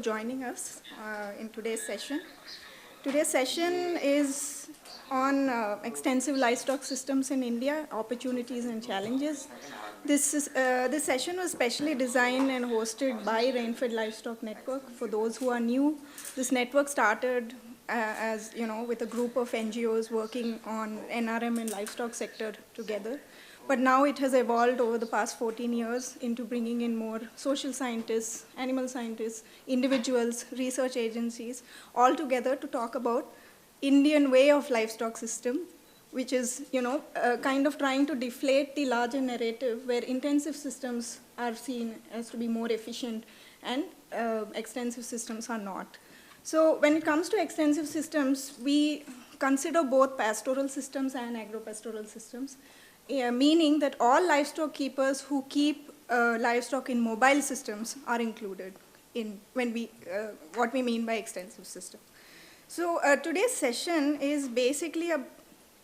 Joining us in today's session. Today's session is on extensive livestock systems in India, opportunities and challenges. This session was specially designed and hosted by Rainfed Livestock Network. For those who are new, this network started with a group of NGOs working on NRM and livestock sector together. But now it has evolved over the past 14 years into bringing in more social scientists, animal scientists, individuals, research agencies, all together to talk about Indian way of livestock system, which is, kind of trying to deflate the larger narrative where intensive systems are seen as to be more efficient and extensive systems are not. So when it comes to extensive systems, we consider both pastoral systems and agropastoral systems. Meaning that all livestock keepers who keep livestock in mobile systems are included in what we mean by extensive system. So today's session is basically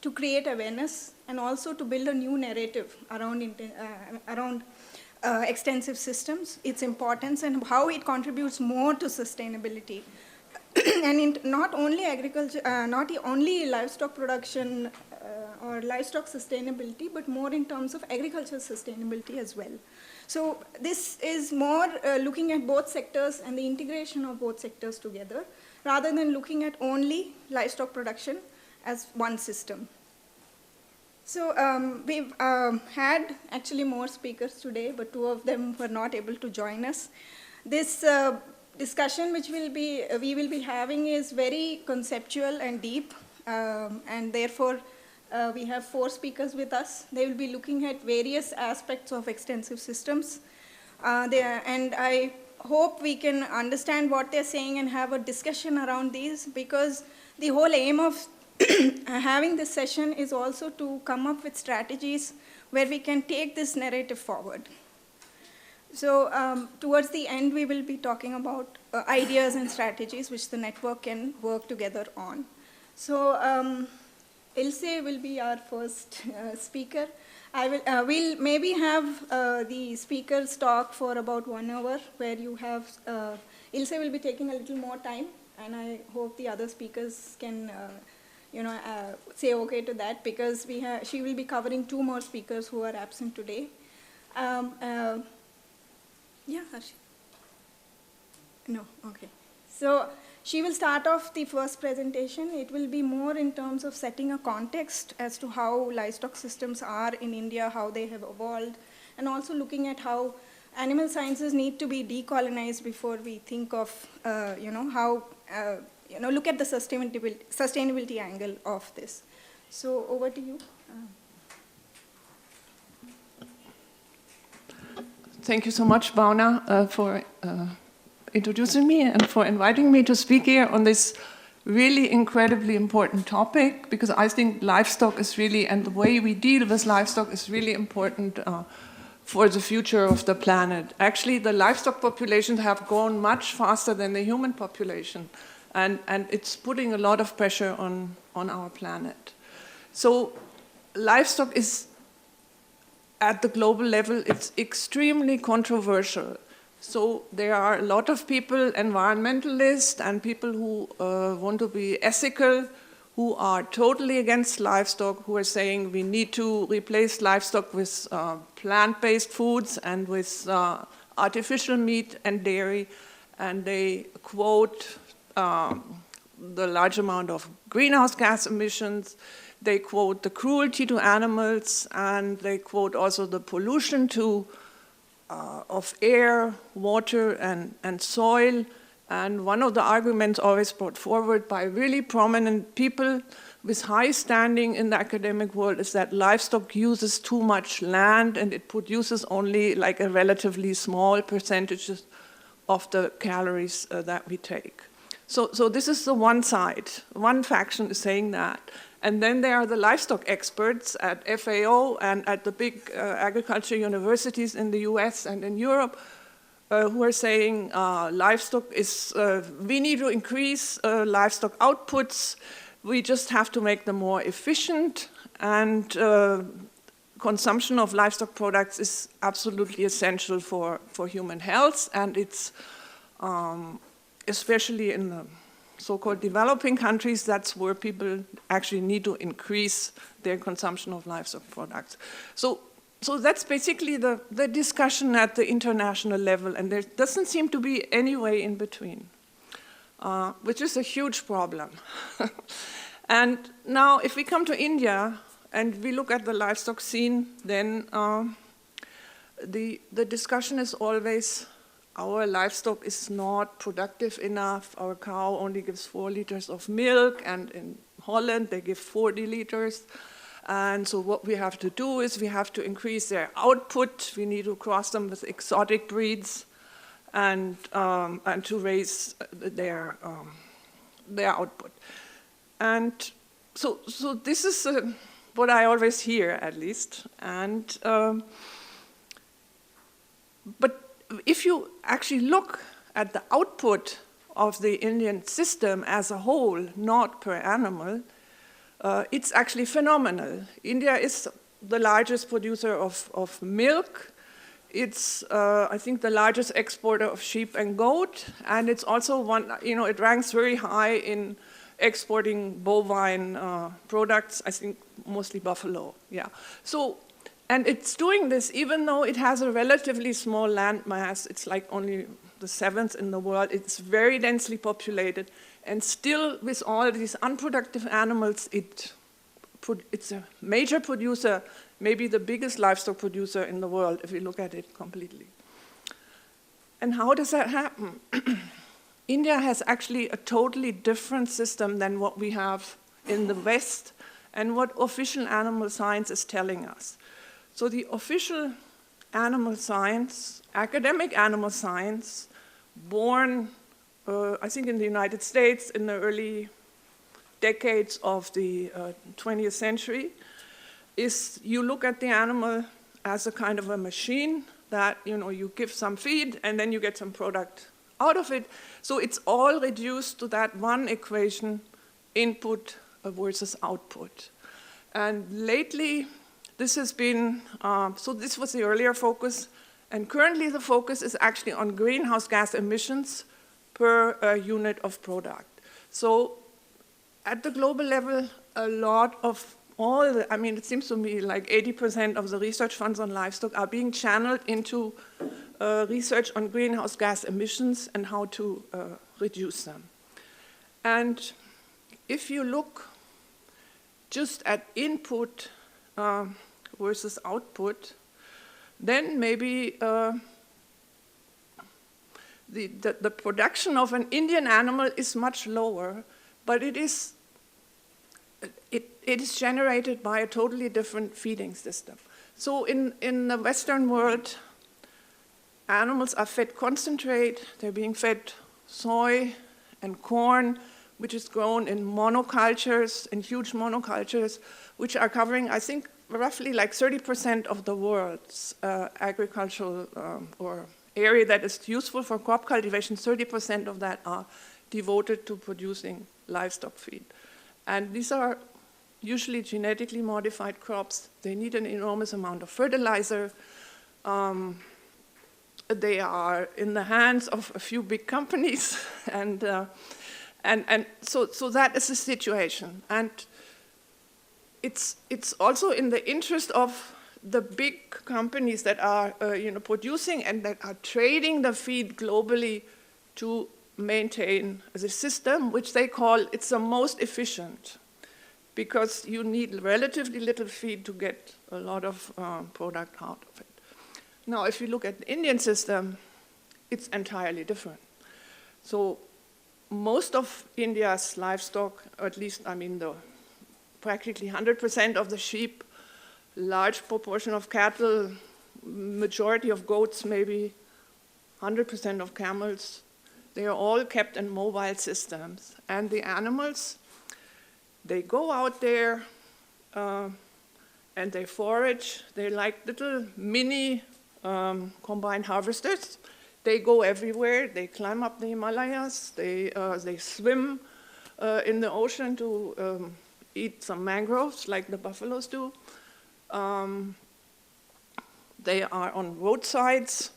to create awareness and also to build a new narrative around extensive systems, its importance and how it contributes more to sustainability. And not only agriculture, not only livestock production or livestock sustainability, but more in terms of agricultural sustainability as well. So this is more looking at both sectors and the integration of both sectors together, rather than looking at only livestock production as one system. So we've had actually more speakers today, but two of them were not able to join us. This discussion which we will be having is very conceptual and deep, and therefore we have 4 speakers with us. They will be looking at various aspects of extensive systems. And I hope we can understand what they're saying and have a discussion around these, because the whole aim of having this session is also to come up with strategies where we can take this narrative forward. So towards the end, we will be talking about ideas and strategies which the network can work together on. So Ilse will be our first speaker. We'll maybe have the speakers talk for about 1 hour, where you have, Ilse will be taking a little more time, and I hope the other speakers can say okay to that, because she will be covering 2 more speakers who are absent today. Yeah, Harshi? No, okay. So she will start off the first presentation. It will be more in terms of setting a context as to how livestock systems are in India, how they have evolved, and also looking at how animal sciences need to be decolonized before we think of, look at the sustainability angle of this. So over to you. Thank you so much, Bauna, for introducing me and for inviting me to speak here on this really incredibly important topic, because I think livestock is really, and the way we deal with livestock is really important for the future of the planet. Actually, the livestock populations have grown much faster than the human population, and it's putting a lot of pressure on our planet. So livestock is, at the global level, it's extremely controversial. So there are a lot of people, environmentalists and people who want to be ethical, who are totally against livestock, who are saying we need to replace livestock with plant-based foods and with artificial meat and dairy. And they quote the large amount of greenhouse gas emissions. They quote the cruelty to animals, and they quote also the pollution of air, water, and soil. And one of the arguments always brought forward by really prominent people with high standing in the academic world is that livestock uses too much land, and it produces only like a relatively small percentage of the calories that we take. So this is the one side. One faction is saying that. And then there are the livestock experts at FAO and at the big agriculture universities in the US and in Europe who are saying livestock is, we need to increase livestock outputs. We just have to make them more efficient, and consumption of livestock products is absolutely essential for human health, and it's especially in the so-called developing countries, that's where people actually need to increase their consumption of livestock products. So that's basically the discussion at the international level, and there doesn't seem to be any way in between, which is a huge problem. And now, if we come to India and we look at the livestock scene, then the discussion is always, our livestock is not productive enough, our cow only gives 4 liters of milk, and in Holland they give 40 liters. And so what we have to do is we have to increase their output, we need to cross them with exotic breeds, and to raise their output. And so this is what I always hear, at least. And but if you actually look at the output of the Indian system as a whole, not per animal, it's actually phenomenal. India is the largest producer of milk. It's, I think, the largest exporter of sheep and goat, and it's also one, it ranks very high in exporting bovine products, I think mostly buffalo, yeah. So, and it's doing this even though it has a relatively small land mass. It's like only the 7th in the world. It's very densely populated, and still with all these unproductive animals, it's a major producer, maybe the biggest livestock producer in the world if you look at it completely. And how does that happen? India has actually a totally different system than what we have in the West and what official animal science is telling us. So the official animal science, academic animal science, born, I think in the United States in the early decades of the 20th century, is you look at the animal as a kind of a machine that, you give some feed and then you get some product out of it. So it's all reduced to that one equation, input versus output. And lately, this has been, so this was the earlier focus, and currently the focus is actually on greenhouse gas emissions per unit of product. So at the global level, a lot of it seems to me like 80% of the research funds on livestock are being channeled into research on greenhouse gas emissions and how to reduce them. And if you look just at input versus output, then maybe the production of an Indian animal is much lower, but it is generated by a totally different feeding system. So in the Western world, animals are fed concentrate, they're being fed soy and corn, which is grown in monocultures, in huge monocultures, which are covering, I think, roughly like 30% of the world's agricultural or area that is useful for crop cultivation. 30% of that are devoted to producing livestock feed. And these are usually genetically modified crops. They need an enormous amount of fertilizer. They are in the hands of a few big companies, and so that is the situation. And it's also in the interest of the big companies that are producing and that are trading the feed globally to maintain the system, which they call it's the most efficient, because you need relatively little feed to get a lot of product out of it. Now, if you look at the Indian system, it's entirely different. So most of India's livestock, or at least, practically 100% of the sheep, large proportion of cattle, majority of goats, maybe 100% of camels, they are all kept in mobile systems. And the animals, they go out there and they forage. They're like little mini combined harvesters. They go everywhere. They climb up the Himalayas. They swim in the ocean to eat some mangroves like the buffaloes do. They are on roadsides,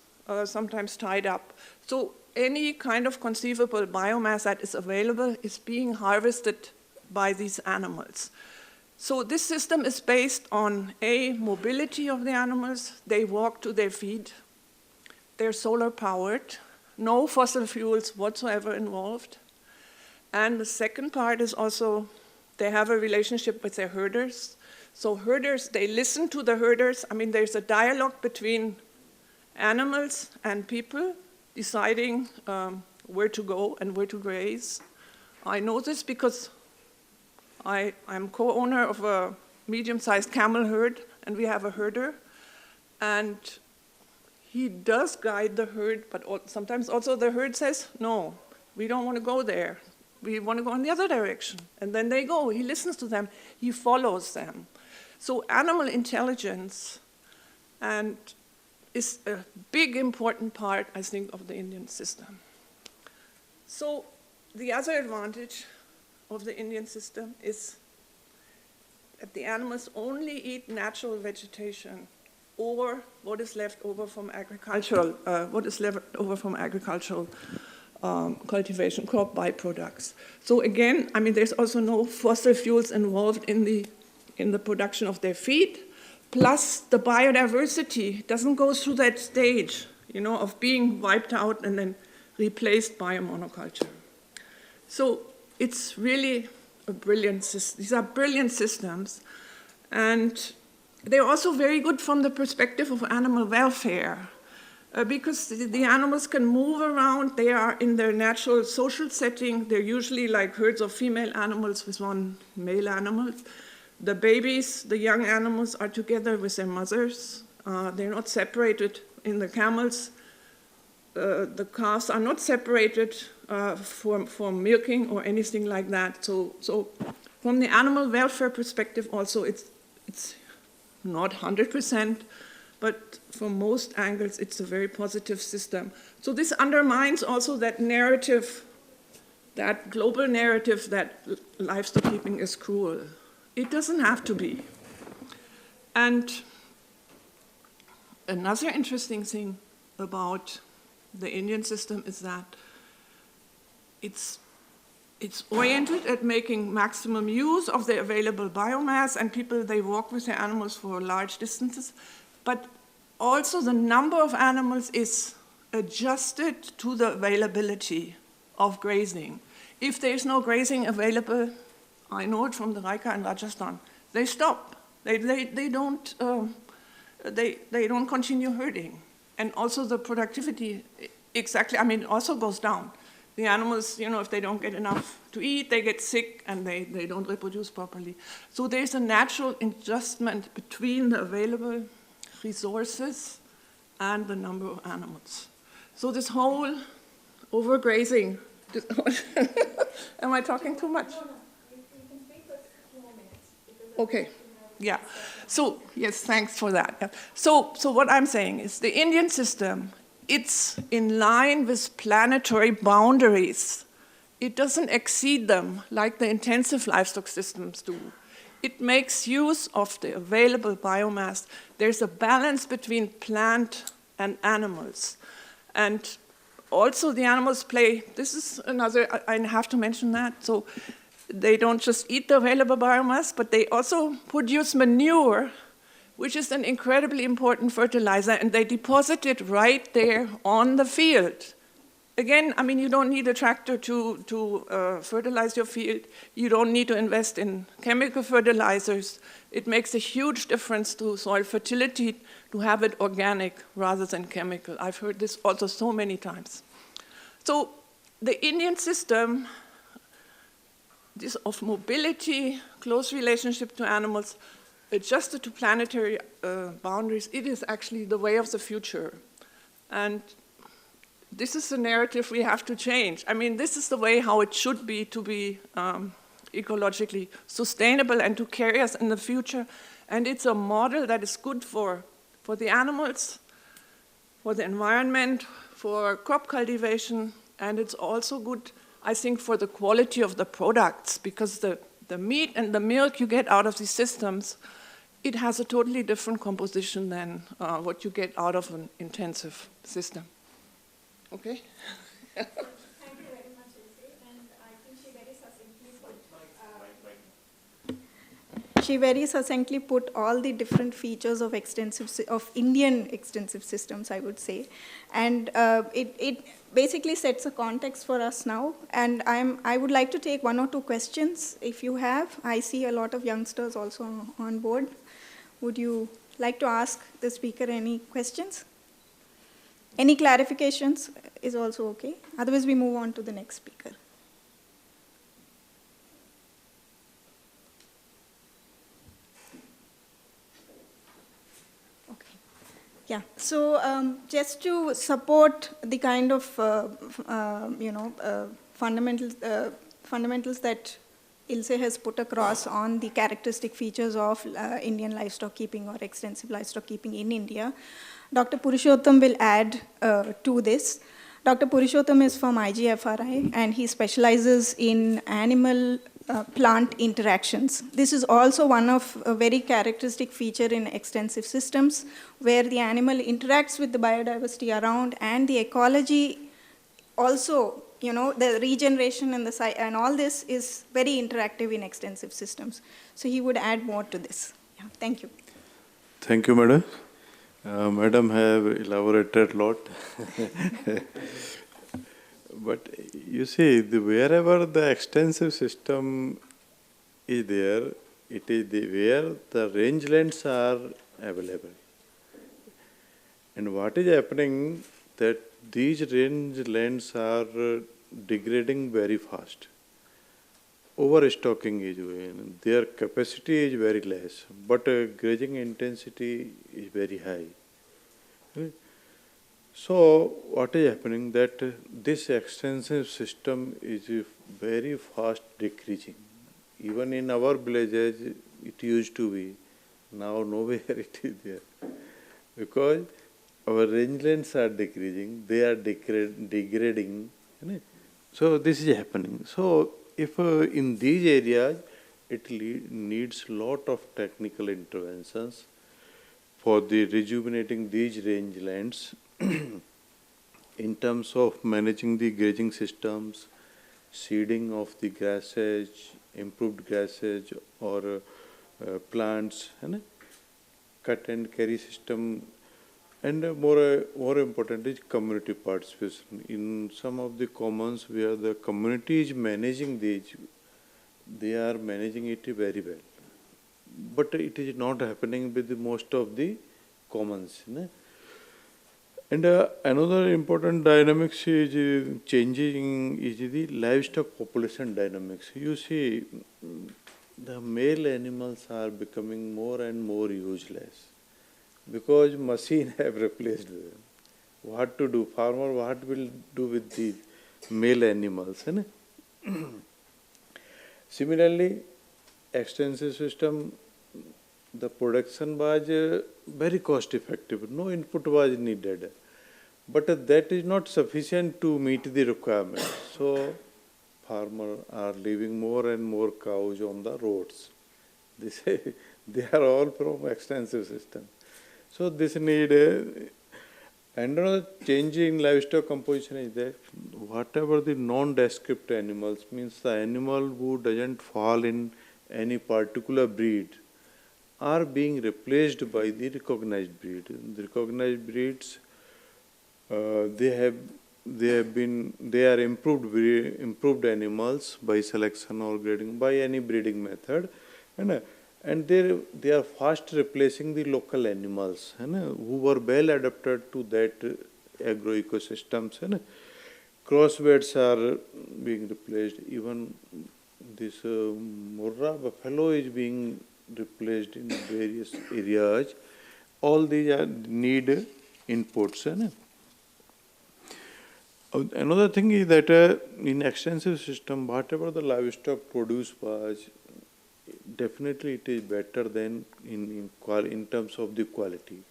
sometimes tied up. So any kind of conceivable biomass that is available is being harvested by these animals. So this system is based on A, mobility of the animals. They walk to their feed. They're solar powered. No fossil fuels whatsoever involved. And the second part is also they have a relationship with their herders. So herders, they listen to the herders. I mean, there's a dialogue between animals and people deciding where to go and where to graze. I know this because I'm co-owner of a medium-sized camel herd, and we have a herder. And he does guide the herd, but sometimes also the herd says, no, we don't want to go there. We want to go in the other direction. And then they go. He listens to them. He follows them. So animal intelligence is a big, important part, I think, of the Indian system. So the other advantage of the Indian system is that the animals only eat natural vegetation or what is left over from agricultural, cultivation, crop byproducts. So again, I mean, there's also no fossil fuels involved in the production of their feed. Plus, the biodiversity doesn't go through that stage, of being wiped out and then replaced by a monoculture. So it's really a brilliant system. These are brilliant systems. And they're also very good from the perspective of animal welfare. Because the animals can move around. They are in their natural social setting. They're usually like herds of female animals with one male animal. The babies, the young animals, are together with their mothers. They're not separated in the camels. The calves are not separated for milking or anything like that. So from the animal welfare perspective also, it's not 100%, but from most angles, it's a very positive system. So this undermines also that narrative, that global narrative that livestock keeping is cruel. It doesn't have to be. And another interesting thing about the Indian system is that it's oriented at making maximum use of the available biomass, and people, they walk with their animals for large distances. But also the number of animals is adjusted to the availability of grazing. If there's no grazing available, I know it from the Raika and Rajasthan, they stop. They don't continue herding. And also the productivity, also goes down. The animals, if they don't get enough to eat, they get sick and they don't reproduce properly. So there's a natural adjustment between the available resources and the number of animals. So this whole overgrazing, am I talking too much? No, you can speak for 2 more minutes. Okay, yeah. So, yes, thanks for that. Yeah. So what I'm saying is the Indian system, it's in line with planetary boundaries. It doesn't exceed them like the intensive livestock systems do. It makes use of the available biomass. There's a balance between plant and animals. And also the animals play, this is another, I have to mention that. So they don't just eat the available biomass, but they also produce manure, which is an incredibly important fertilizer, and they deposit it right there on the field. Again, you don't need a tractor to fertilize your field. You don't need to invest in chemical fertilizers. It makes a huge difference to soil fertility to have it organic rather than chemical. I've heard this also so many times. So the Indian system, this of mobility, close relationship to animals, adjusted to planetary boundaries, it is actually the way of the future. And this is the narrative we have to change. This is the way how it should be to be ecologically sustainable and to carry us in the future. And it's a model that is good for the animals, for the environment, for crop cultivation, and it's also good, I think, for the quality of the products, because the meat and the milk you get out of these systems, it has a totally different composition than what you get out of an intensive system. Okay? Thank you very much, Ilse, and I think she very succinctly put all the different features of Indian extensive systems, I would say, and it basically sets a context for us now. And I would like to take one or two questions if you have. I see a lot of youngsters also on board. Would you like to ask the speaker any questions? Any clarifications is also okay. Otherwise, we move on to the next speaker. Okay. Yeah. So just to support the kind of fundamentals that Ilse has put across on the characteristic features of Indian livestock keeping or extensive livestock keeping in India, Dr. Purushottam will add to this. Dr. Purushottam is from IGFRI and he specializes in animal-plant interactions. This is also one of a very characteristic feature in extensive systems where the animal interacts with the biodiversity around and the ecology also, the regeneration and all this is very interactive in extensive systems. So he would add more to this. Yeah, thank you. Thank you, Madam. Madam have elaborated a lot. But you see, wherever the extensive system is there, it is where the rangelands are available. And what is happening that these rangelands are degrading very fast. Overstocking is going, their capacity is very less, but grazing intensity is very high. So what is happening that this extensive system is very fast decreasing. Even in our villages it used to be, now nowhere it is there. Because our rangelands are decreasing, they are degrading. So this is happening. So if in these areas it needs lot of technical interventions for the rejuvenating these rangelands in terms of managing the grazing systems, seeding of the grassage, improved grassage or plants, cut and carry system. And more important is community participation. In some of the commons where the community is managing these, they are managing it very well. But it is not happening with most of the commons. And another important dynamics is changing is the livestock population dynamics. You see, the male animals are becoming more and more useless. Because machine have replaced them. What to do? Farmer what will do with these male animals? Similarly, extensive system, the production was very cost effective. No input was needed. But that is not sufficient to meet the requirement. So farmers are leaving more and more cows on the roads. They are all from extensive system. So this need, and another change in livestock composition is that whatever the non-descript animals, means the animal who doesn't fall in any particular breed, are being replaced by the recognized breed. The recognized breeds, they are improved animals by selection or grading, by any breeding method. And they are fast replacing the local animals who were well adapted to that agro-ecosystems. Crossbreeds are being replaced. Even this Murrah buffalo is being replaced in various areas. All these need inputs. Another thing is that in extensive system, whatever the livestock produce was, definitely it is better than in terms of the quality.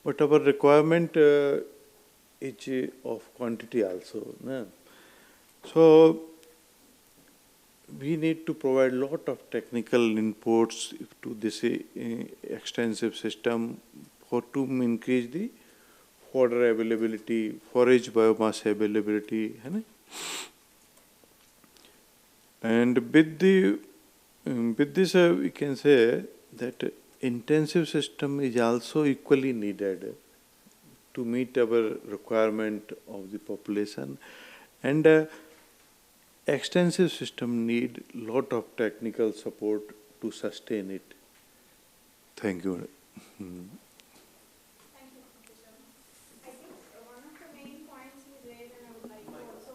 But our requirement is of quantity also. So we need to provide a lot of technical inputs to this extensive system to increase the fodder availability, forage biomass availability, है ना? And with this we can say that intensive system is also equally needed to meet our requirement of the population, and extensive system need lot of technical support to sustain it. Thank you. Hmm. Thank you, Professor. I think one of the main points he raised, and I would like to also.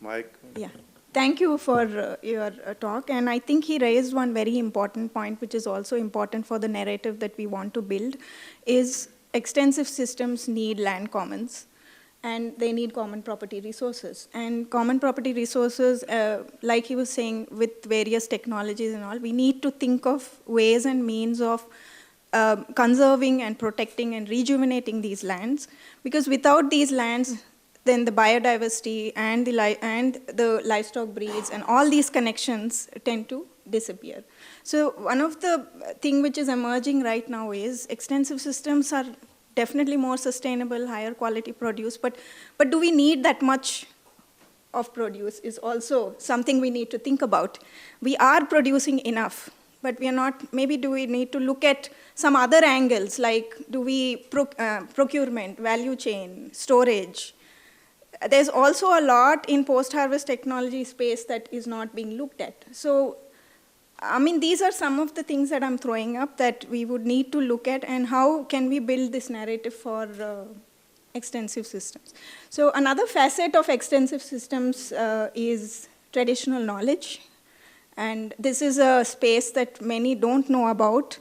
Mike. Yeah. Thank you for your talk. And I think he raised one very important point, which is also important for the narrative that we want to build, is extensive systems need land commons, and they need common property resources. And common property resources, like he was saying, with various technologies and all, we need to think of ways and means of conserving and protecting and rejuvenating these lands, because without these lands, then the biodiversity and the livestock breeds and all these connections tend to disappear. So one of the thing which is emerging right now is extensive systems are definitely more sustainable, higher quality produce, but do we need that much of produce is also something we need to think about. We are producing enough, but we are not. Maybe do we need to look at some other angles, like do we procurement, value chain, storage. There's also a lot in post-harvest technology space that is not being looked at. So, I mean, these are some of the things that I'm throwing up that we would need to look at, and how can we build this narrative for extensive systems. So another facet of extensive systems is traditional knowledge. And this is a space that many don't know about.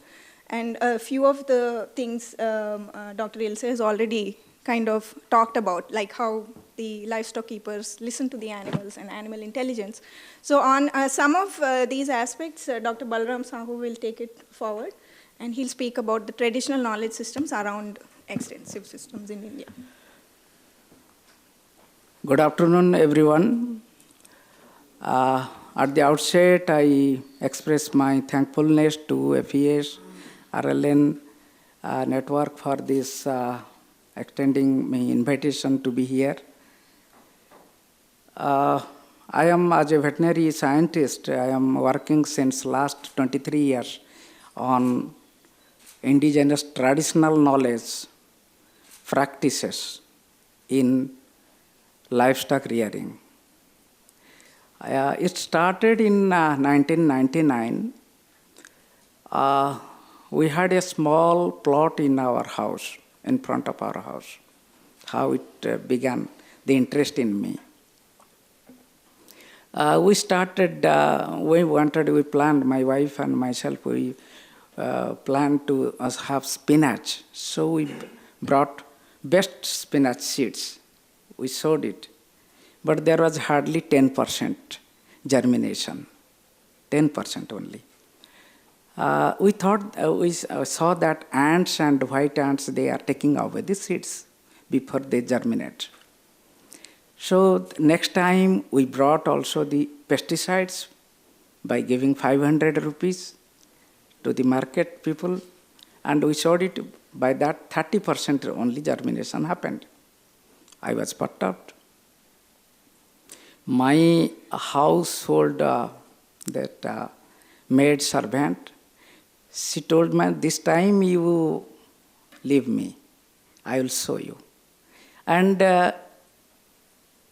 And a few of the things Dr. Ilse has already kind of talked about, like how the livestock keepers listen to the animals and animal intelligence. So on some of these aspects, Dr. Balram Sahu will take it forward, and he'll speak about the traditional knowledge systems around extensive systems in India. Good afternoon, everyone. At the outset, I express my thankfulness to FES, RLN network for this extending my invitation to be here. I am, as a veterinary scientist, I am working since last 23 years on indigenous traditional knowledge practices in livestock rearing. It started in 1999. We had a small plot in our house, in front of our house. How it began, the interest in me. We planned, my wife and myself, we planned to have spinach. So we brought best spinach seeds. We sowed it. But there was hardly 10% germination, 10% only. We saw that ants and white ants, they are taking away the seeds before they germinate. So next time we brought also the pesticides by giving 500 rupees to the market people, and we showed it. By that 30% only germination happened. I was perturbed. My household maid servant, she told me, this time you leave me, I will show you. And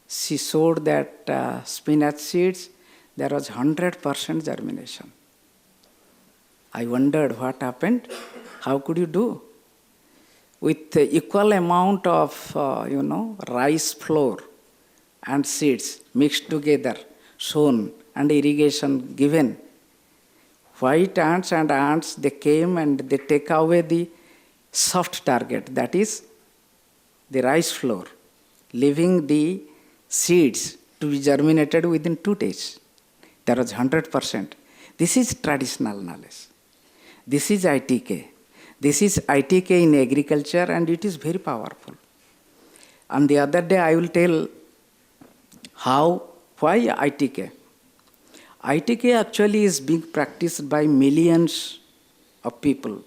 she showed that spinach seeds, there was 100% germination. I wondered what happened, how could you do? With equal amount of, rice flour and seeds mixed together, sown and irrigation given. White ants and ants, they came and they take away the soft target, that is the rice flour, leaving the seeds to be germinated within 2 days. There was 100%. This is traditional knowledge. This is ITK. This is ITK in agriculture, and it is very powerful. On the other day, I will tell why ITK. ITK actually is being practiced by millions of people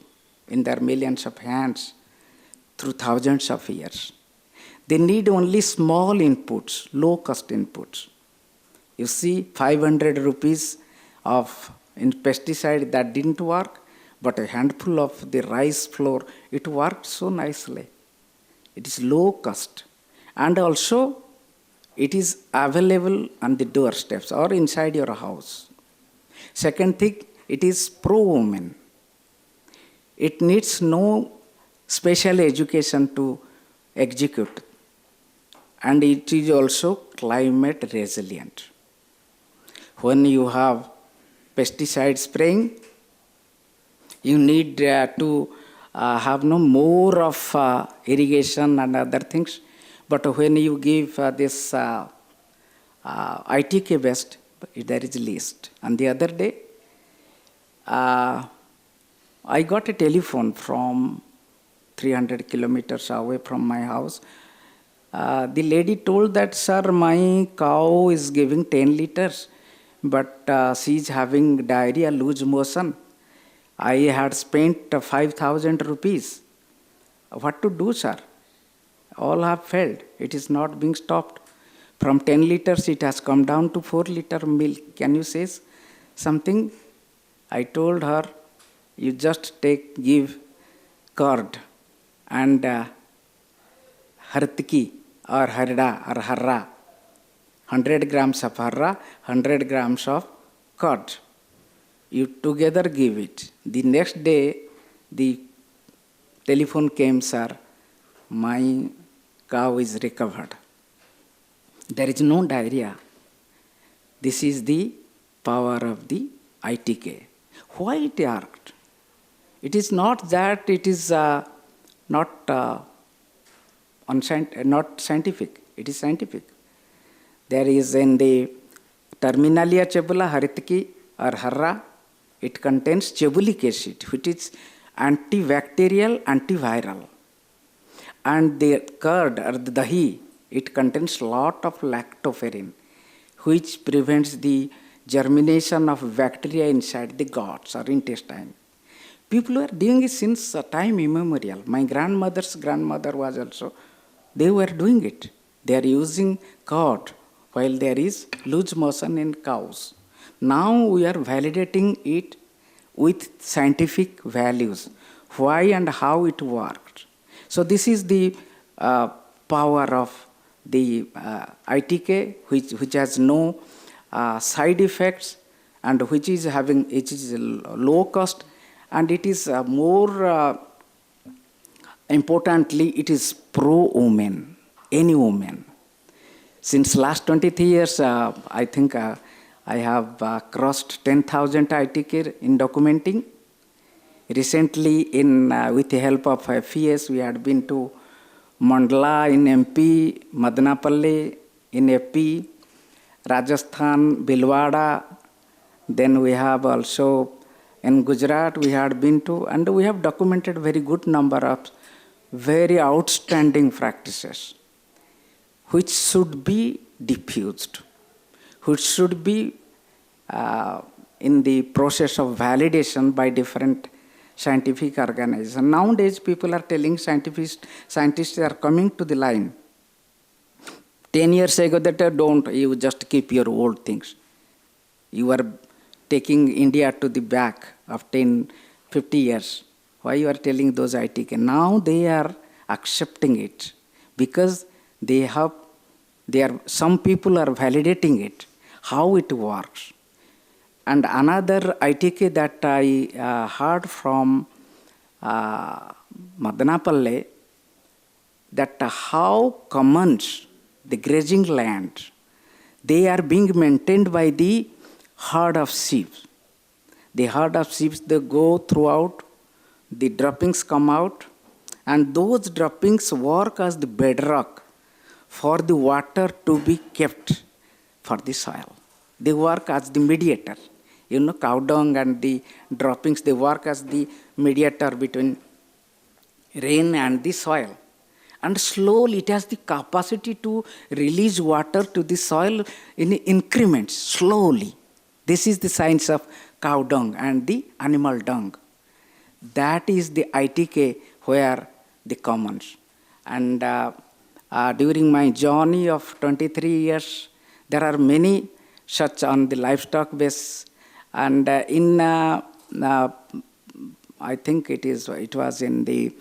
in their millions of hands through thousands of years. They need only small inputs, low-cost inputs. You see, 500 rupees of in pesticide that didn't work, but a handful of the rice flour, it worked so nicely. It is low cost. And also, it is available on the doorsteps or inside your house. Second thing, it is pro-women. It needs no special education to execute. And it is also climate resilient. When you have pesticide spraying, you need to have no more of irrigation and other things. But when you give this ITK based, there is least. And the other day, I got a telephone from 300 kilometers away from my house. The lady told that, sir, my cow is giving 10 liters, but she is having diarrhea, loose motion. I had spent 5,000 rupees. What to do, sir? All have failed. It is not being stopped. From 10 liters, it has come down to 4 liter milk. Can you say something? I told her, you just give curd and hartki or harda or harra. 100 grams of harra, 100 grams of curd. You together give it. The next day, the telephone came, sir, my cow is recovered. There is no diarrhea. This is the power of the ITK. Why it worked? It is not that it is not scientific. It is scientific. There is in the Terminalia cebula haritki or harra, it contains cebulic acid, which is antibacterial, antiviral. And the curd or the dahi, it contains lot of lactoferrin, which prevents the germination of bacteria inside the guts or intestine. People were doing it since time immemorial. My grandmother's grandmother was also, they were doing it. They are using curd while there is loose motion in cows. Now we are validating it with scientific values, why and how it worked. So this is the power of the ITK, which has no side effects and which is low cost, and it is more importantly, it is pro-women, any woman. Since last 23 years, I think I have crossed 10,000 ITK in documenting. Recently, with the help of FES, we had been to Mandla in MP, Madanapalle in AP, Rajasthan, Bhilwara. Then we have also in Gujarat we had been to, and we have documented very good number of very outstanding practices, which should be diffused, which should be in the process of validation by different scientific organizations. Nowadays, people are telling scientists are coming to the line. 10 years ago, that don't, you just keep your old things. You are taking India to the back of 10, 50 years. Why you are telling those ITK? Now they are accepting it because some people are validating it, how it works. And another ITK that I heard from Madanapalle, that how commons, the grazing land, they are being maintained by the herd of sheep. The herd of sheep, they go throughout, the droppings come out, and those droppings work as the bedrock for the water to be kept for the soil. They work as the mediator. Cow dung and the droppings, they work as the mediator between rain and the soil. And slowly it has the capacity to release water to the soil in increments, slowly. This is the science of cow dung and the animal dung. That is the ITK where the commons. And during my journey of 23 years, there are many such on the livestock base. And I think it was in the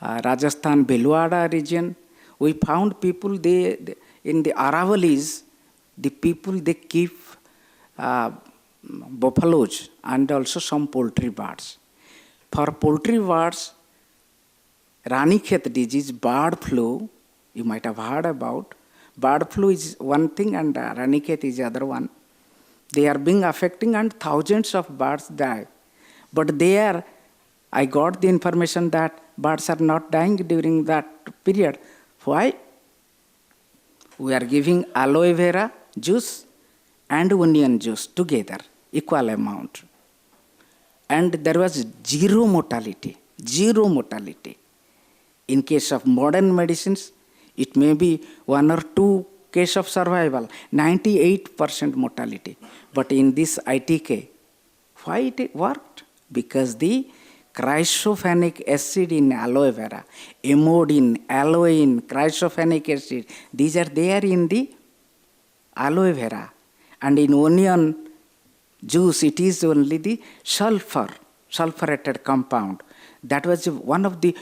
Rajasthan Bhilwara region, we found people, in the Aravalis, the people, they keep buffaloes and also some poultry birds. For poultry birds, Ranikhet disease, bird flu, you might have heard about. Bird flu is one thing and Ranikhet is the other one. They are being affecting and thousands of birds die. But I got the information that birds are not dying during that period. Why? We are giving aloe vera juice and onion juice together, equal amount. And there was zero mortality. In case of modern medicines, it may be 1 or 2 cases of survival, 98% mortality. But in this ITK, why it worked? Because the chrysofanic acid in aloe vera, amodin, aloin, chrysofanic acid, these are there in the aloe vera. And in onion juice, it is only the sulfurated compound. That was one of the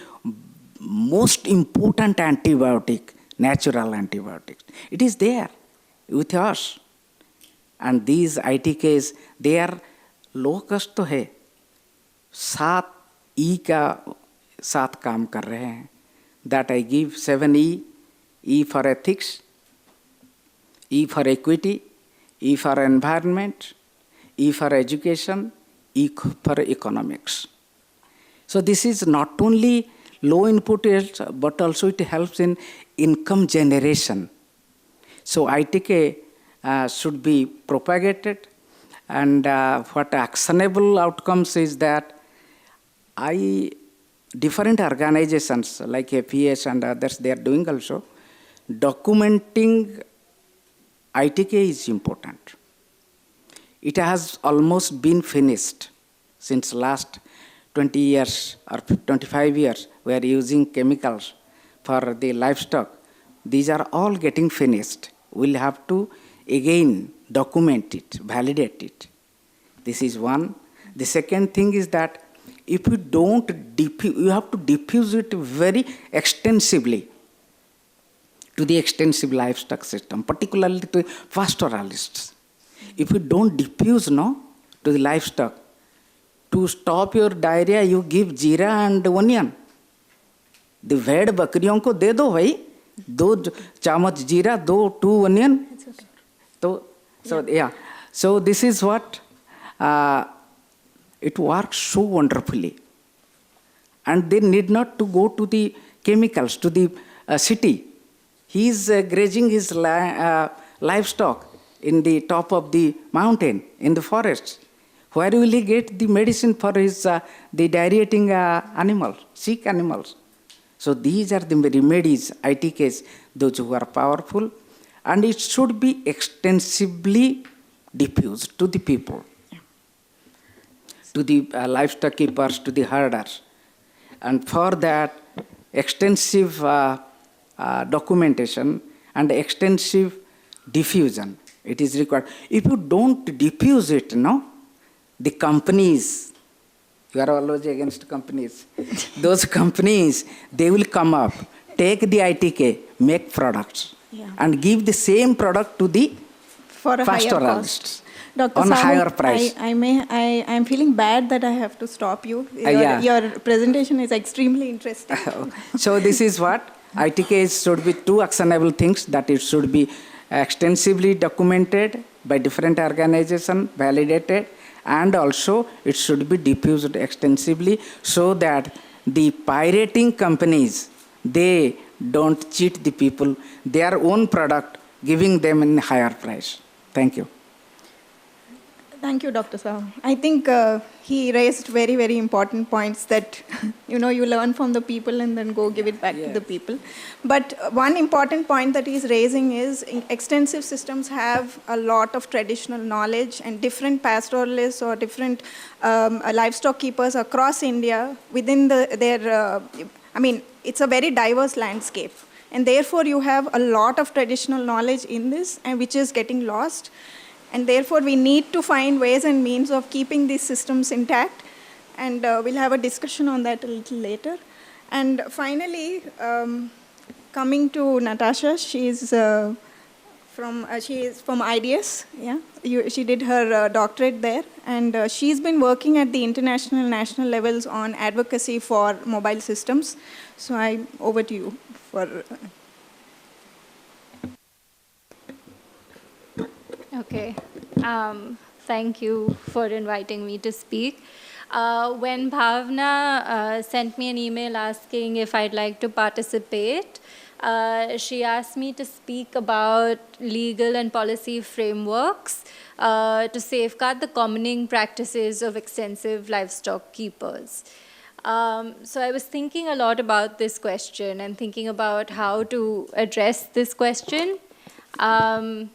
most important antibiotic, natural antibiotics. It is there with us. And these ITKs, they are low cost तो है, 7 E का 7 काम कर रहे हैं. That I give 7 E, E for ethics, E for equity, E for environment, E for education, E for economics. So this is not only low input, but also it helps in income generation. So ITK should be propagated, and what actionable outcomes is that different organizations like APS and others, they are doing also, documenting ITK is important. It has almost been finished since last 20 years or 25 years. We are using chemicals for the livestock. These are all getting finished. We'll have to again document it, validate it. This is one. The second thing is that if you don't you have to diffuse it very extensively to the extensive livestock system, particularly to pastoralists. If you don't diffuse to the livestock, to stop your diarrhea, you give jeera and onion. The भेड़ बकरियों को दे दो भाई, 2 चम्मच जीरा, 2 onion. So this is what it works so wonderfully. And they need not to go to the chemicals, to the city. He is grazing his livestock in the top of the mountain, in the forest. Where will he get the medicine for his the diarrheating animals, sick animals? So these are the remedies, ITKs, those who are powerful, and it should be extensively diffused to the people, to the livestock keepers, to the herders. And for that, extensive documentation and extensive diffusion, it is required. If you don't diffuse it, the companies, you are always against companies. Those companies, they will come up, take the ITK, make products, and give the same product to the pastoralists on a higher price. I am feeling bad that I have to stop you. Your presentation is extremely interesting. So this is what ITK should be 2 actionable things, that it should be extensively documented by different organizations, validated, and also it should be diffused extensively so that the pirating companies, they don't cheat the people, their own product, giving them in higher price. Thank you. Thank you, Dr. Sahu. I think he raised very, very important points that, you learn from the people and then go give it back to the people. But one important point that he's raising is extensive systems have a lot of traditional knowledge, and different pastoralists or different livestock keepers across India within their I mean, it's a very diverse landscape. And therefore, you have a lot of traditional knowledge in this, and which is getting lost. And therefore, we need to find ways and means of keeping these systems intact. And we'll have a discussion on that a little later. And finally, coming to Natasha, she is from IDS. Yeah, she did her doctorate there, and she's been working at the international and national levels on advocacy for mobile systems. So over to you for. Okay. Thank you for inviting me to speak. When Bhavna sent me an email asking if I'd like to participate, she asked me to speak about legal and policy frameworks to safeguard the commoning practices of extensive livestock keepers. So I was thinking a lot about this question and thinking about how to address this question. And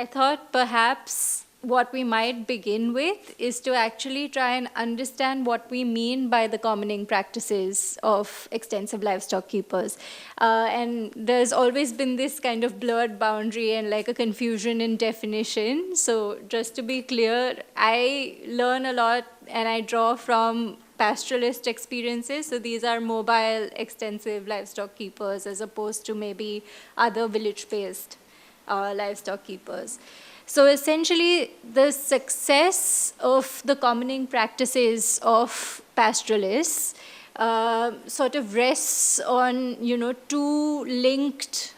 I thought perhaps what we might begin with is to actually try and understand what we mean by the commoning practices of extensive livestock keepers. And there's always been this kind of blurred boundary and like a confusion in definition. So just to be clear, I learn a lot and I draw from pastoralist experiences. So these are mobile, extensive livestock keepers as opposed to maybe other village-based livestock keepers. So essentially, the success of the commoning practices of pastoralists sort of rests on, two linked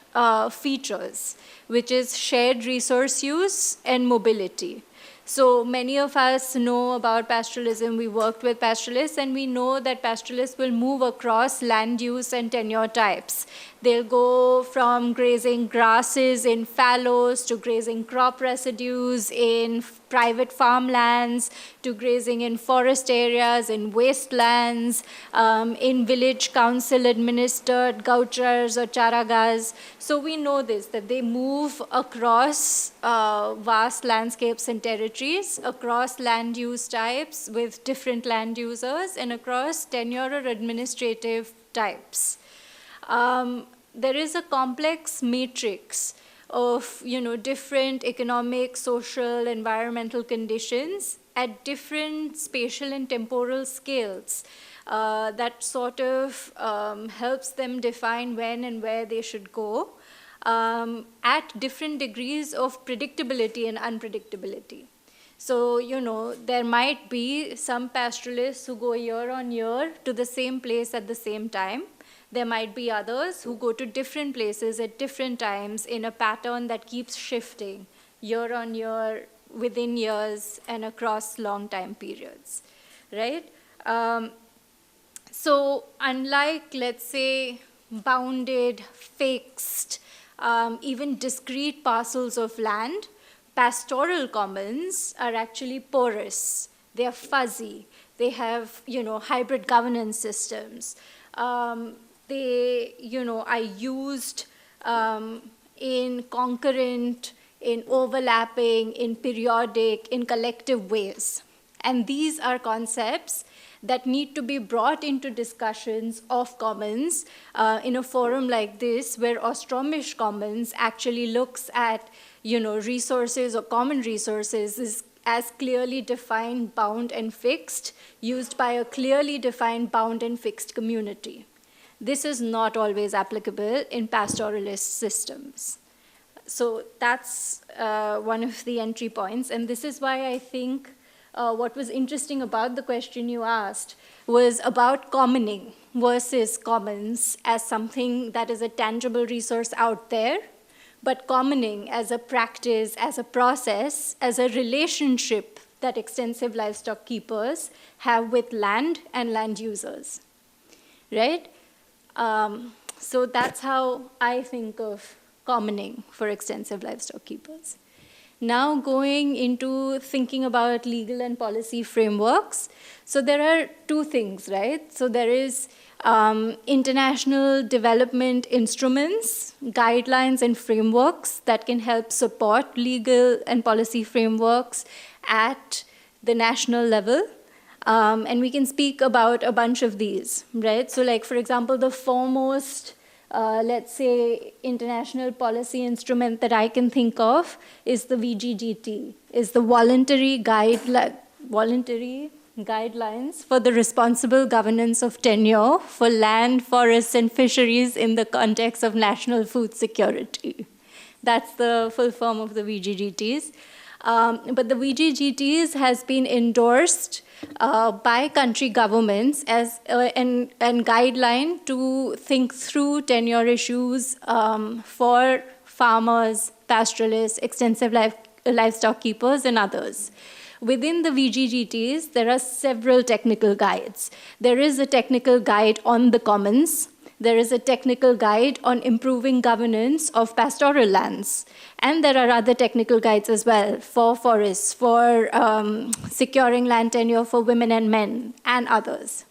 features, which is shared resource use and mobility. So many of us know about pastoralism. We worked with pastoralists, and we know that pastoralists will move across land use and tenure types. They'll go from grazing grasses in fallows to grazing crop residues in private farmlands to grazing in forest areas, in wastelands, in village council administered gauchars or charagas. So we know this, that they move across vast landscapes and territories, across land use types with different land users, and across tenure or administrative types. There is a complex matrix of different economic, social, environmental conditions at different spatial and temporal scales that sort of helps them define when and where they should go at different degrees of predictability and unpredictability. So, there might be some pastoralists who go year on year to the same place at the same time. There might be others who go to different places at different times in a pattern that keeps shifting year on year, within years, and across long time periods, right? So unlike, let's say, bounded, fixed, even discrete parcels of land, pastoral commons are actually porous. They are fuzzy. They have, hybrid governance systems. They, are used in concurrent, in overlapping, in periodic, in collective ways. And these are concepts that need to be brought into discussions of commons in a forum like this, where Ostromish Commons actually looks at, resources or common resources as clearly defined, bound, and fixed, used by a clearly defined, bound, and fixed community. This is not always applicable in pastoralist systems. So that's one of the entry points. And this is why I think what was interesting about the question you asked was about commoning versus commons as something that is a tangible resource out there, but commoning as a practice, as a process, as a relationship that extensive livestock keepers have with land and land users, right? So that's how I think of commoning for extensive livestock keepers. Now going into thinking about legal and policy frameworks. So there are two things, right? So there is international development instruments, guidelines and frameworks that can help support legal and policy frameworks at the national level. And we can speak about a bunch of these, right? So like, for example, the foremost, let's say, international policy instrument that I can think of is the VGGT, is the Voluntary Guidelines for the Responsible Governance of Tenure for Land, Forests, and Fisheries in the context of national food security. That's the full form of the VGGTs. But the VGGTs has been endorsed by country governments as an guideline to think through tenure issues for farmers, pastoralists, extensive livestock keepers, and others. Within the VGGTs, there are several technical guides. There is a technical guide on the commons. There is a technical guide on improving governance of pastoral lands. And there are other technical guides as well for forests, for securing land tenure for women and men, and others.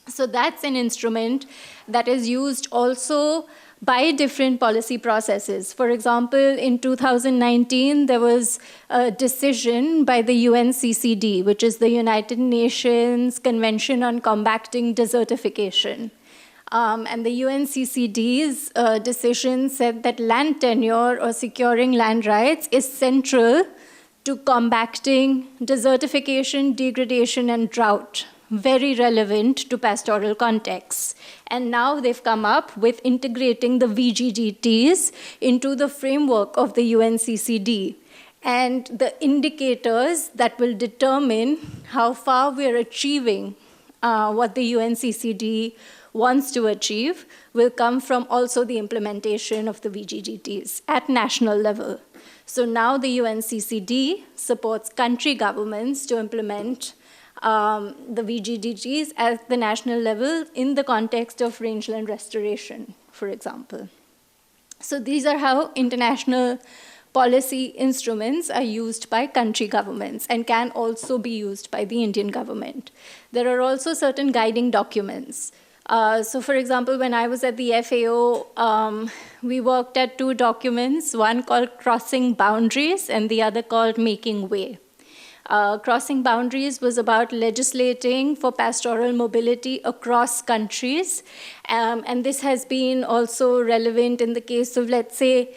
So that's an instrument that is used also by different policy processes. For example, in 2019, there was a decision by the UNCCD, which is the United Nations Convention on Combating Desertification. And the UNCCD's decision said that land tenure or securing land rights is central to combating desertification, degradation, and drought, very relevant to pastoral contexts. And now they've come up with integrating the VGGTs into the framework of the UNCCD. And the indicators that will determine how far we're achieving what the UNCCD wants to achieve will come from also the implementation of the VGGTs at national level. So now the UNCCD supports country governments to implement the VGGTs at the national level in the context of rangeland restoration, for example. So these are how international policy instruments are used by country governments and can also be used by the Indian government. There are also certain guiding documents. So for example, when I was at the FAO, we worked at two documents, one called Crossing Boundaries and the other called Making Way. Crossing Boundaries was about legislating for pastoral mobility across countries. And this has been also relevant in the case of, let's say,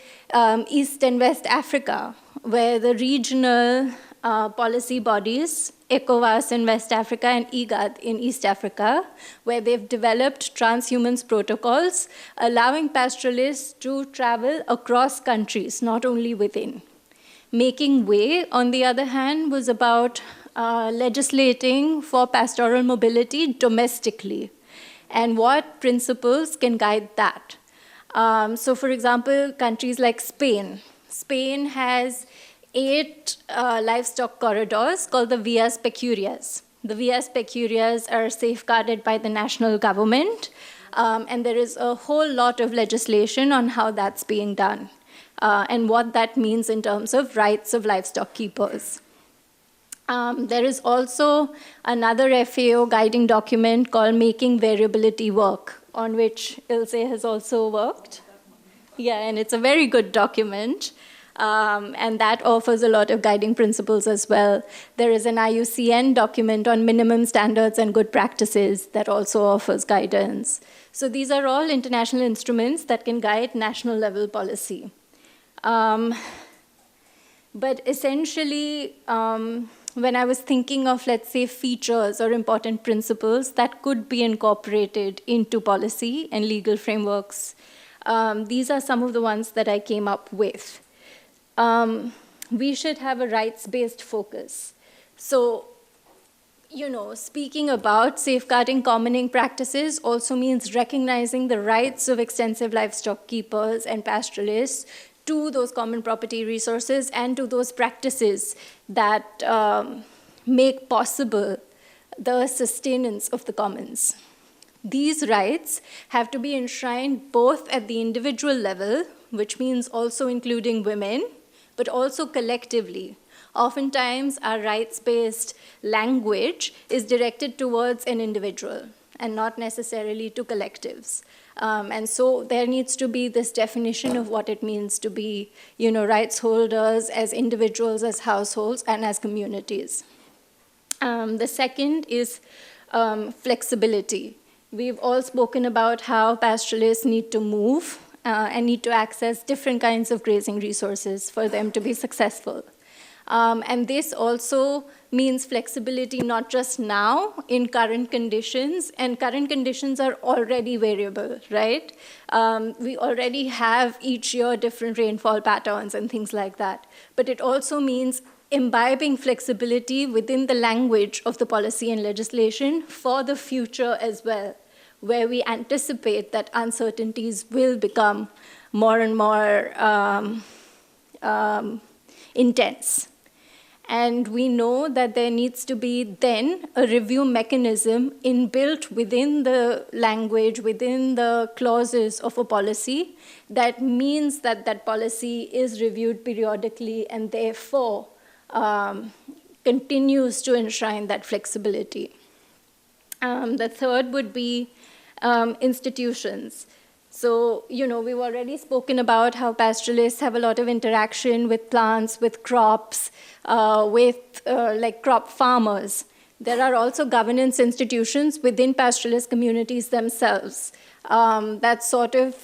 East and West Africa, where the regional policy bodies, ECOWAS in West Africa and IGAD in East Africa, where they've developed transhumance protocols, allowing pastoralists to travel across countries, not only within. Making Way, on the other hand, was about legislating for pastoral mobility domestically, and what principles can guide that. So for example, countries like Spain. Spain has 8 livestock corridors called the Vías Pecuarias. The Vías Pecuarias are safeguarded by the national government, and there is a whole lot of legislation on how that's being done, and what that means in terms of rights of livestock keepers. There is also another FAO guiding document called Making Variability Work, on which Ilse has also worked. Yeah, and it's a very good document. And that offers a lot of guiding principles as well. There is an IUCN document on minimum standards and good practices that also offers guidance. So these are all international instruments that can guide national level policy. But essentially, when I was thinking of, let's say, features or important principles that could be incorporated into policy and legal frameworks, these are some of the ones that I came up with. We should have a rights-based focus. So, speaking about safeguarding commoning practices also means recognizing the rights of extensive livestock keepers and pastoralists to those common property resources and to those practices that make possible the sustenance of the commons. These rights have to be enshrined both at the individual level, which means also including women, but also collectively. Oftentimes, our rights-based language is directed towards an individual and not necessarily to collectives. And so there needs to be this definition of what it means to be, rights holders as individuals, as households, and as communities. The second is flexibility. We've all spoken about how pastoralists need to move and need to access different kinds of grazing resources for them to be successful. And this also means flexibility not just now in current conditions, and current conditions are already variable, right? We already have each year different rainfall patterns and things like that. But it also means imbibing flexibility within the language of the policy and legislation for the future as well, where we anticipate that uncertainties will become more and more intense. And we know that there needs to be then a review mechanism inbuilt within the language, within the clauses of a policy, that means that that policy is reviewed periodically and therefore continues to enshrine that flexibility. The third would be institutions. So, we've already spoken about how pastoralists have a lot of interaction with plants, with crops, with crop farmers. There are also governance institutions within pastoralist communities themselves that sort of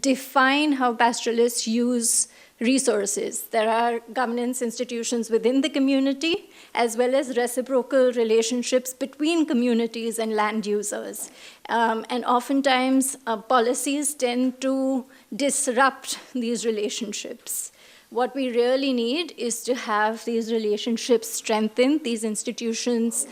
define how pastoralists use resources. There are governance institutions within the community, as well as reciprocal relationships between communities and land users. And oftentimes, policies tend to disrupt these relationships. What we really need is to have these relationships strengthened, these institutions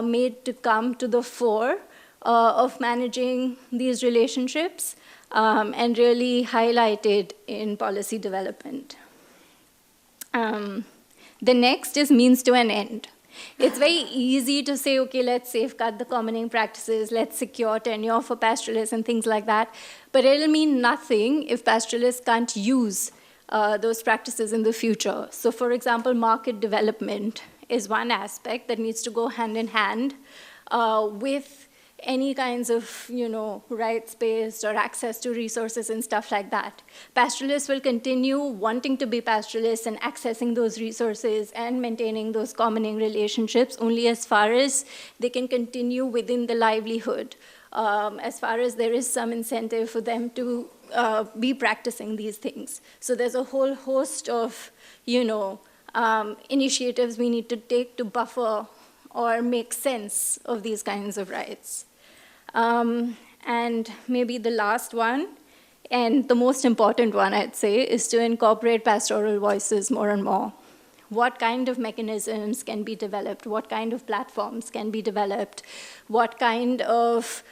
made to come to the fore of managing these relationships, and really highlighted in policy development. The next is means to an end. It's very easy to say, okay, let's safeguard the commoning practices, let's secure tenure for pastoralists and things like that, but it'll mean nothing if pastoralists can't use those practices in the future. So for example, market development is one aspect that needs to go hand in hand with any kinds of, rights-based or access to resources and stuff like that. Pastoralists will continue wanting to be pastoralists and accessing those resources and maintaining those commoning relationships only as far as they can continue within the livelihood, as far as there is some incentive for them to be practicing these things. So there's a whole host of, initiatives we need to take to buffer or make sense of these kinds of rights. And maybe the last one, and the most important one, I'd say, is to incorporate pastoral voices more and more. What kind of mechanisms can be developed? What kind of platforms can be developed? What kind of,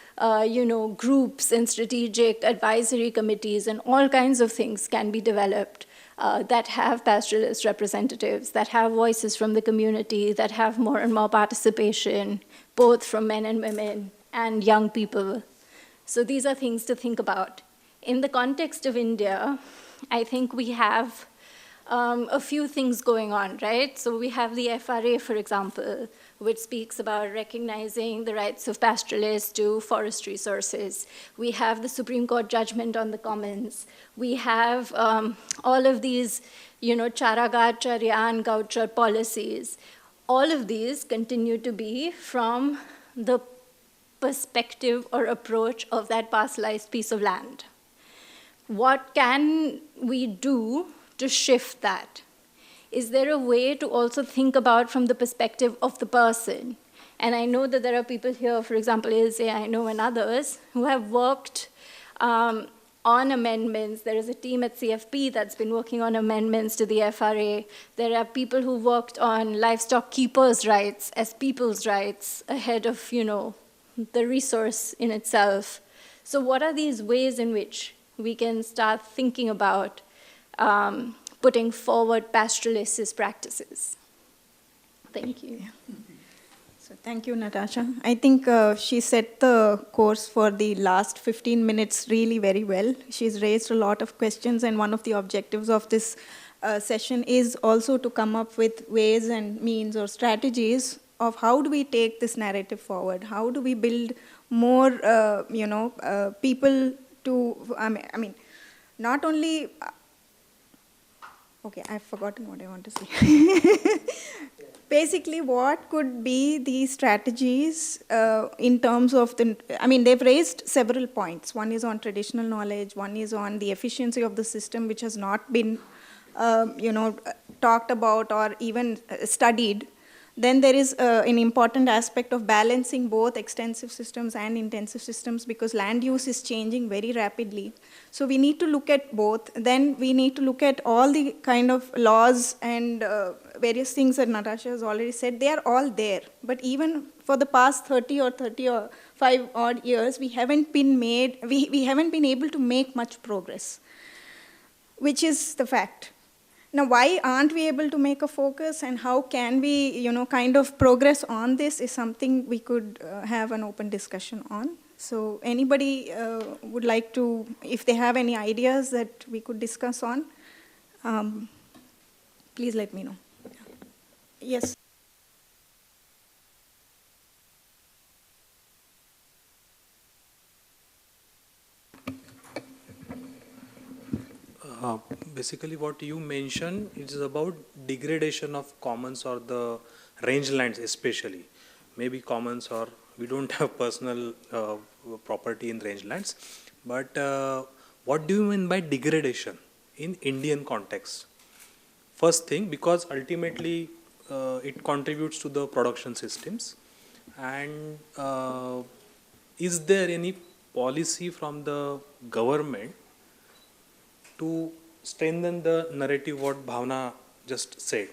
groups and strategic advisory committees and all kinds of things can be developed that have pastoralist representatives, that have voices from the community, that have more and more participation, both from men and women and young people. So these are things to think about. In the context of India, I think we have a few things going on, right? So we have the FRA, for example, which speaks about recognizing the rights of pastoralists to forest resources. We have the Supreme Court judgment on the commons. We have all of these, Charagat, Charyan, Gauchar policies. All of these continue to be from the perspective or approach of that parcelized piece of land. What can we do to shift that? Is there a way to also think about from the perspective of the person? And I know that there are people here, for example, Ilse, I know, and others, who have worked on amendments. There is a team at CFP that's been working on amendments to the FRA. There are people who worked on livestock keepers' rights as people's rights ahead of, the resource in itself. So what are these ways in which we can start thinking about putting forward pastoralist practices? Thank you. So thank you, Natasha. I think she set the course for the last 15 minutes really very well. She's raised a lot of questions, and one of the objectives of this session is also to come up with ways and means or strategies of how do we take this narrative forward? How do we build more, people to, not only Okay, I've forgotten what I want to say. Basically, what could be the strategies in terms of the, I mean, they've raised several points. One is on traditional knowledge, one is on the efficiency of the system, which has not been, talked about or even studied. Then there is an important aspect of balancing both extensive systems and intensive systems because land use is changing very rapidly. So we need to look at both. Then we need to look at all the kind of laws and various things that Natasha has already said. They are all there. But even for the past 30 or 35 odd years, we haven't been able to make much progress, which is the fact. Now, why aren't we able to make a focus and how can we, kind of progress on this is something we could have an open discussion on. So anybody would like to, if they have any ideas that we could discuss on, please let me know. Yes. Basically what you mentioned is about degradation of commons or the rangelands especially. Maybe commons or we don't have personal property in rangelands. But what do you mean by degradation in Indian context? First thing, because ultimately it contributes to the production systems. And is there any policy from the government to strengthen the narrative what Bhavna just said?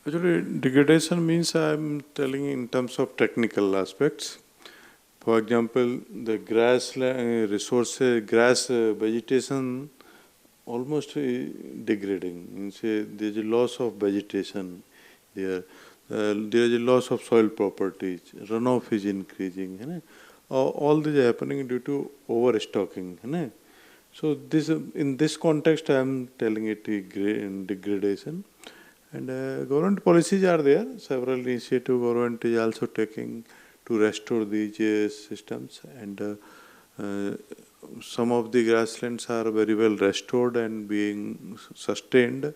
Actually, degradation means I'm telling in terms of technical aspects. For example, the grass resources, grass vegetation almost degrading. Means there is a loss of vegetation there. There is a loss of soil properties. Runoff is increasing. All this is happening due to overstocking. So this, in this context, I am telling it degradation. And government policies are there. Several initiatives government is also taking to restore these systems. And some of the grasslands are very well restored and being sustained.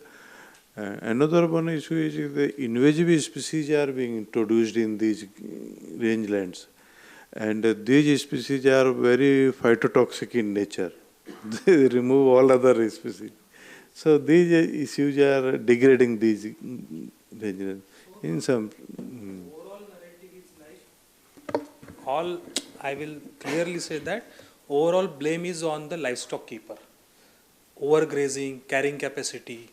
Another one issue is the invasive species are being introduced in these rangelands. And these species are very phytotoxic in nature. They remove all other species. So these issues are degrading these rangelands. In some Overall narrative is like, I will clearly say that overall blame is on the livestock keeper. Overgrazing, carrying capacity,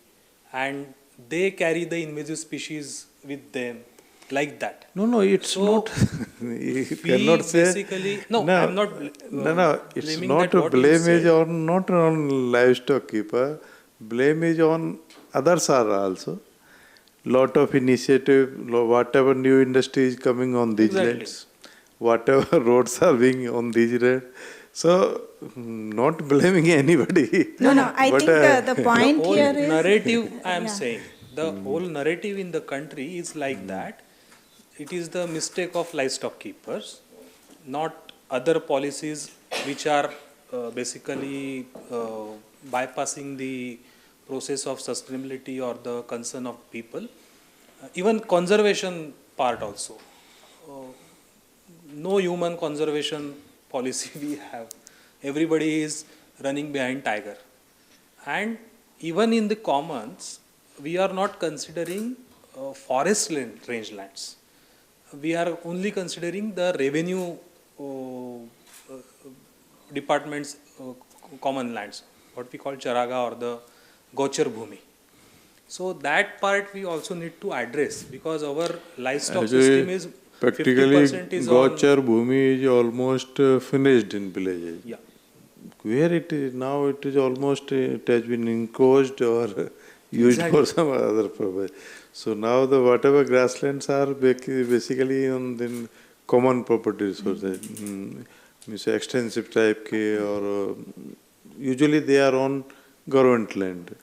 and they carry the invasive species with them like that. No, it's So, not. You we cannot say. basically, no, I'm not It's blaming not that a what you blame said. is on not on livestock keeper. Blame is on others are also. Lot of initiative, whatever new industry is coming on these Exactly. lands, whatever roads are being on these lands. So, not blaming anybody. No, I But, think the The point whole here is... narrative I am Yeah. saying, the whole narrative in the country is like that. It is the mistake of livestock keepers, not other policies which are basically bypassing the process of sustainability or the concern of people. Even conservation part also. No human conservation policy we have. Everybody is running behind tiger. And even in the commons, we are not considering forest rangelands. We are only considering the revenue department's common lands, what we call Charaga or the Gochar Bhumi. So that part we also need to address because our livestock system is practically 50% is Gochar on. Bhumi is almost finished in villages. Yeah. Where it is now, it is almost it has been enclosed or used for some other purpose. So now the whatever grasslands are basically on the common property resources, means extensive type K or usually they are on government land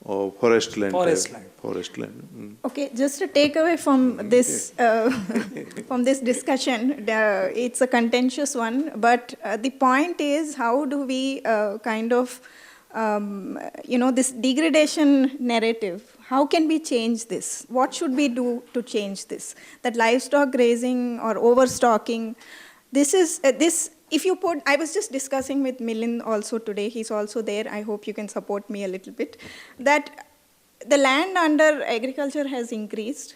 or forest land. Forest land. Forest land. Okay, just a takeaway from this from this discussion, it's a contentious one, but the point is how do we kind of this degradation narrative. How can we change this? What should we do to change this? That livestock grazing or overstocking, if you put, I was just discussing with Milind also today, he's also there, I hope you can support me a little bit, that the land under agriculture has increased.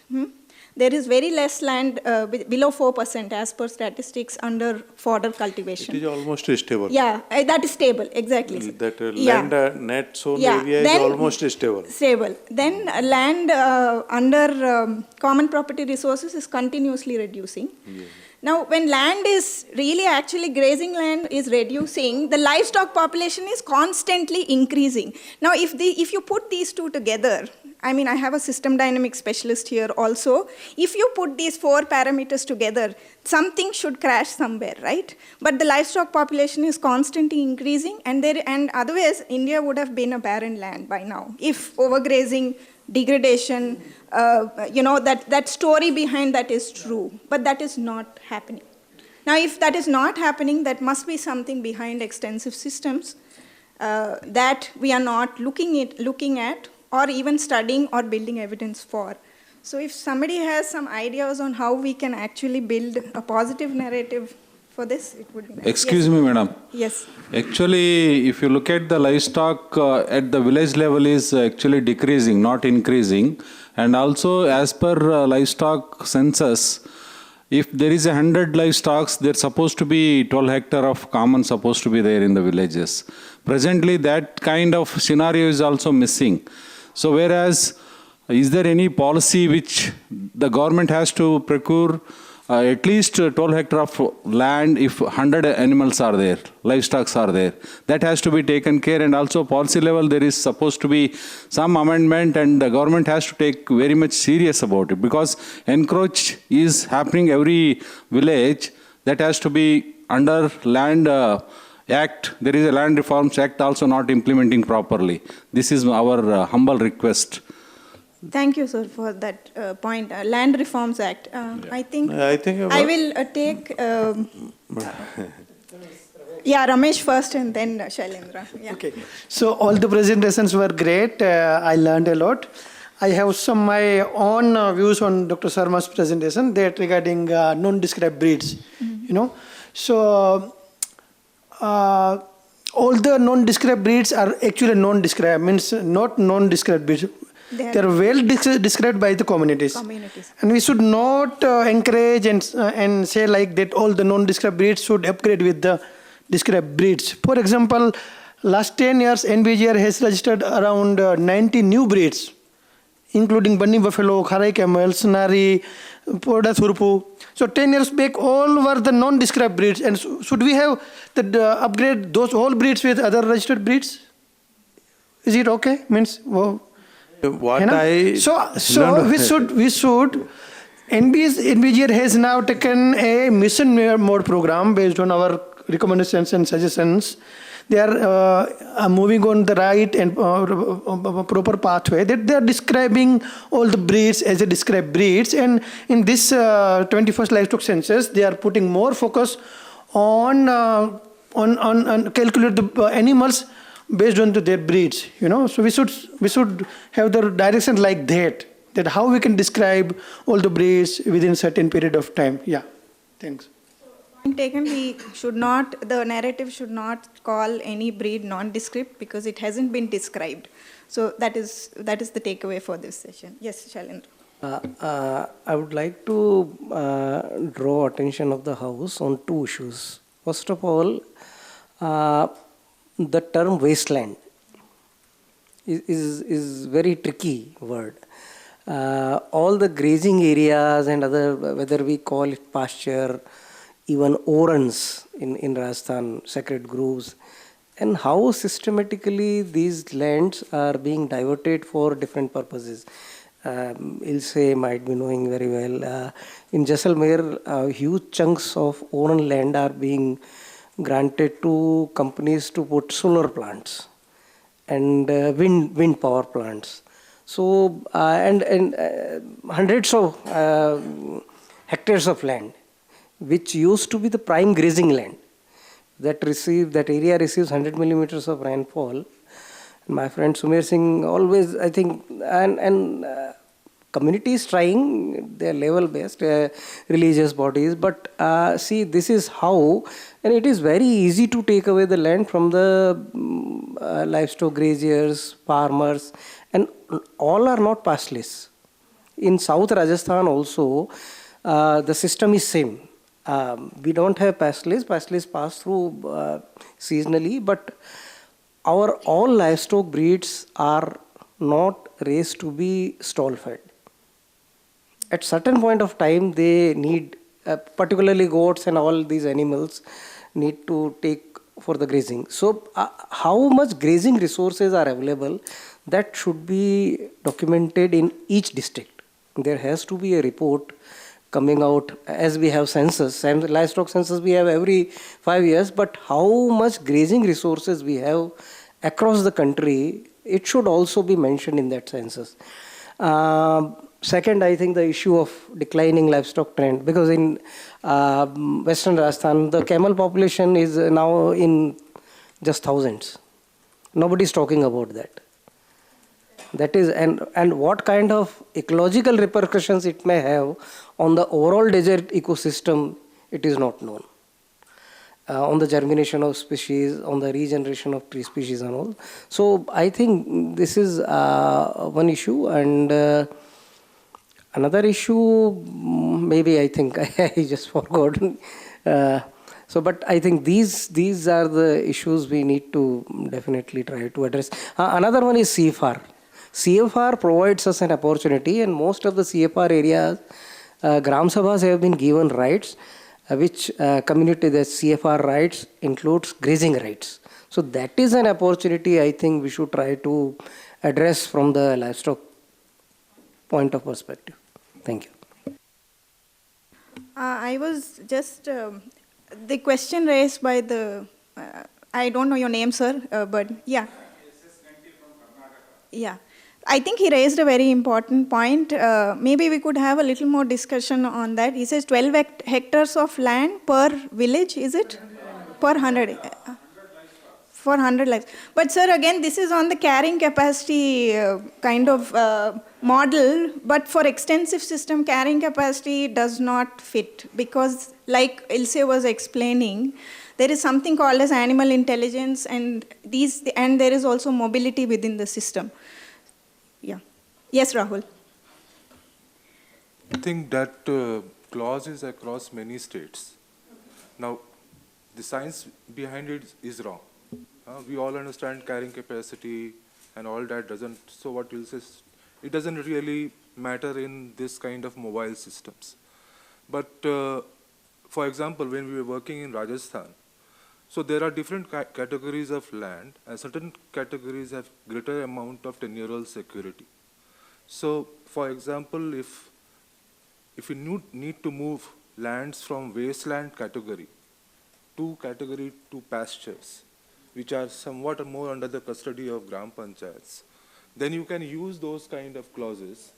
There is very less land, below 4% as per statistics, under fodder cultivation. It is almost stable. Yeah, that is stable, exactly. That land net sown area is almost stable. Stable. Then land under common property resources is continuously reducing. Yeah. Now, when land is really actually grazing land is reducing, the livestock population is constantly increasing. Now, if you put these two together, I mean, I have a system dynamic specialist here also. If you put these 4 parameters together, something should crash somewhere, right? But the livestock population is constantly increasing, and otherwise, India would have been a barren land by now. If overgrazing, degradation, that story behind that is true, but that is not happening. Now, if that is not happening, that must be something behind extensive systems that we are not looking at, or even studying or building evidence for. So if somebody has some ideas on how we can actually build a positive narrative for this, it would be nice. Excuse me, madam. Yes. Actually, if you look at the livestock at the village level is actually decreasing, not increasing. And also, as per livestock census, if there is 100 livestock, there's supposed to be 12 hectare of common supposed to be there in the villages. Presently, that kind of scenario is also missing. So, whereas, is there any policy which the government has to procure at least 12 hectare of land if 100 animals are there, livestock are there? That has to be taken care, and also policy level there is supposed to be some amendment, and the government has to take very much serious about it, because encroach is happening every village. That has to be under land Act. There is a Land Reforms Act also not implementing properly. This is our humble request. Thank you, sir, for that point. Land Reforms Act. I think I will take. Ramesh first, and then Shailendra. Yeah. Okay. So all the presentations were great. I learned a lot. I have some my own views on Dr. Sharma's presentation that regarding non-described breeds. So. All the non-described breeds are actually non-described, means not non-described breeds. They are well described by the communities. And we should not encourage and say like that all the non-described breeds should upgrade with the described breeds. For example, last 10 years, NBGR has registered around 90 new breeds, including Bunny Buffalo, Kharai Camel, Sonari, Poda Thurpu. So 10 years back, all were the non-described breeds. And should we have upgrade those all breeds with other registered breeds? Is it okay? Means, what we should. NBGR has now taken a mission mode program based on our recommendations and suggestions. They are moving on the right and proper pathway. That they are describing all the breeds as a described breeds. And in this 21st livestock census, they are putting more focus on calculate the animals based on their breeds. So we should have the direction like that how we can describe all the breeds within a certain period of time. Yeah. Thanks. Taken, the narrative should not call any breed nondescript because it hasn't been described. So that is the takeaway for this session. Yes, Shailendra. I would like to draw attention of the House on 2 issues. First of all, the term wasteland is very tricky word. All the grazing areas and other, whether we call it pasture, even orans in Rajasthan, sacred groves, and how systematically these lands are being diverted for different purposes. Ilse might be knowing very well. In Jaisalmer, huge chunks of oran land are being granted to companies to put solar plants and wind power plants. So, and hundreds of hectares of land, which used to be the prime grazing land, that area receives 100 millimeters of rainfall, My friend Sumer Singh always, I think, and communities trying their level best, religious bodies, but see, this is how, and it is very easy to take away the land from the livestock graziers, farmers, and all are not pastless. In South Rajasthan also, the system is same. We don't have pastless. Pastless pass through seasonally, but our all livestock breeds are not raised to be stall fed. At certain point of time, they need, particularly goats and all these animals, need to take for the grazing. So, how much grazing resources are available, that should be documented in each district. There has to be a report coming out as we have census. And livestock census we have every 5 years, but how much grazing resources we have across the country, it should also be mentioned in that census. Second, I think the issue of declining livestock trend, because in Western Rajasthan, the camel population is now in just thousands. Nobody is talking about that. That is, and what kind of ecological repercussions it may have on the overall desert ecosystem, it is not known. On the germination of species, on the regeneration of tree species and all. So I think this is one issue, and another issue, maybe I think I just forgot. But I think these are the issues we need to definitely try to address. Another one is CFR. CFR provides us an opportunity, and most of the CFR areas, Gram Sabhas have been given rights, which community, the CFR rights includes grazing rights. So that is an opportunity I think we should try to address from the livestock point of perspective. Thank you. I was just, the question raised by the, I don't know your name, sir, but yeah. Yeah. I think he raised a very important point. Maybe we could have a little more discussion on that. He says 12 hectares of land per village, is it? Per 100. For 100 lives. But sir, again, this is on the carrying capacity kind of model, but for extensive system, carrying capacity does not fit, because like Ilse was explaining, there is something called as animal intelligence, and there is also mobility within the system. Yeah. Yes, Rahul. I think that clause is across many states. Now, the science behind it is wrong. We all understand carrying capacity and all that doesn't, so what you'll say, it doesn't really matter in this kind of mobile systems. But for example, when we were working in Rajasthan, so there are different categories of land, and certain categories have greater amount of tenural security. So, for example, if you need to move lands from wasteland category to pastures, which are somewhat more under the custody of Gram Panchayats, then you can use those kind of clauses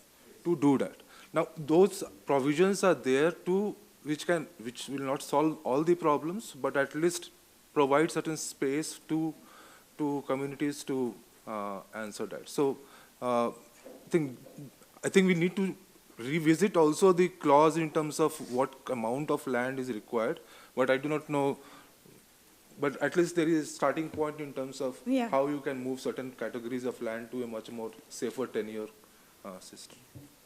to do that. Now, those provisions are there to which will not solve all the problems, but at least provide certain space to communities to answer that. So, I think we need to revisit also the clause in terms of what amount of land is required, but I do not know. But at least there is a starting point in terms of how you can move certain categories of land to a much more safer tenure system.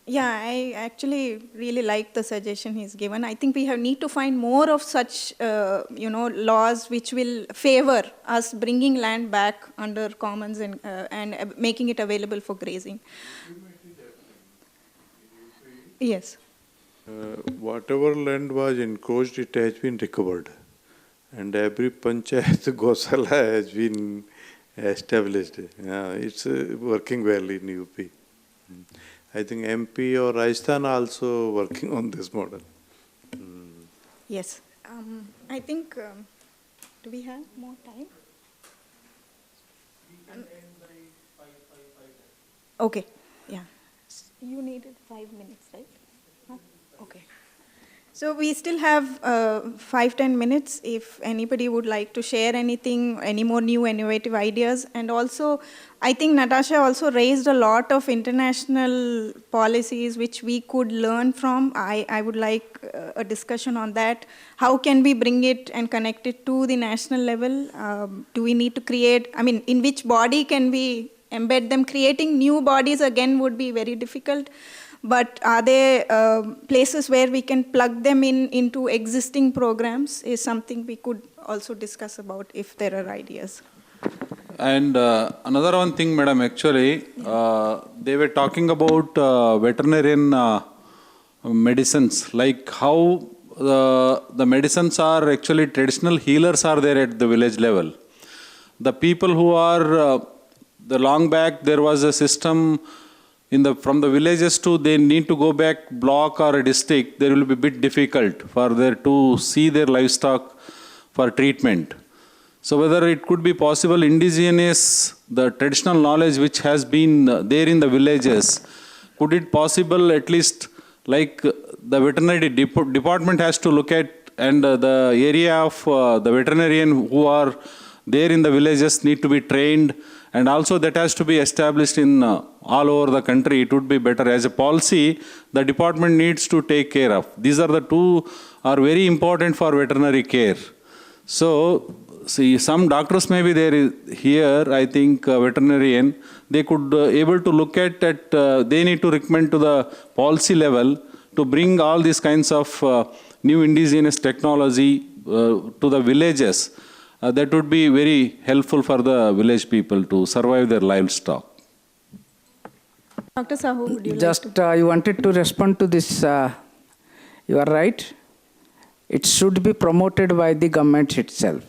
Yeah, I actually really like the suggestion he's given. I think we need to find more of such, laws which will favor us bringing land back under commons and making it available for grazing. Yes. Whatever land was encroached, it has been recovered. And every panchayat Gosala has been established. It's working well in UP. I think MP or Rajasthan also working on this model. Yes. I think, do we have more time? Okay. Yeah. You needed 5 minutes, right? Okay. So we still have 5-10 minutes if anybody would like to share anything, any more new innovative ideas. And also, I think Natasha also raised a lot of international policies which we could learn from. I would like a discussion on that. How can we bring it and connect it to the national level? Do we need to create, I mean, in which body can we embed them? Creating new bodies again would be very difficult. But are there places where we can plug them into existing programs is something we could also discuss about if there are ideas. And another one thing, madam, actually, they were talking about veterinarian medicines, like how the medicines are actually traditional healers are there at the village level. The people who are, the long back, there was a system from the villages to they need to go back block or a district, there will be a bit difficult for there to see their livestock for treatment. So whether it could be possible indigenous, the traditional knowledge which has been there in the villages, could it possible at least like the veterinary department has to look at and the area of the veterinarian who are there in the villages need to be trained, and also that has to be established in all over the country. It would be better as a policy the department needs to take care of. These are the two are very important for veterinary care. So see, some doctors may be there here, I think veterinarian, they could able to look at they need to recommend to the policy level to bring all these kinds of new indigenous technology to the villages. That would be very helpful for the village people to survive their livestock. Dr. Sahu, would you Just like to? you wanted to respond to this. You are right. It should be promoted by the government itself.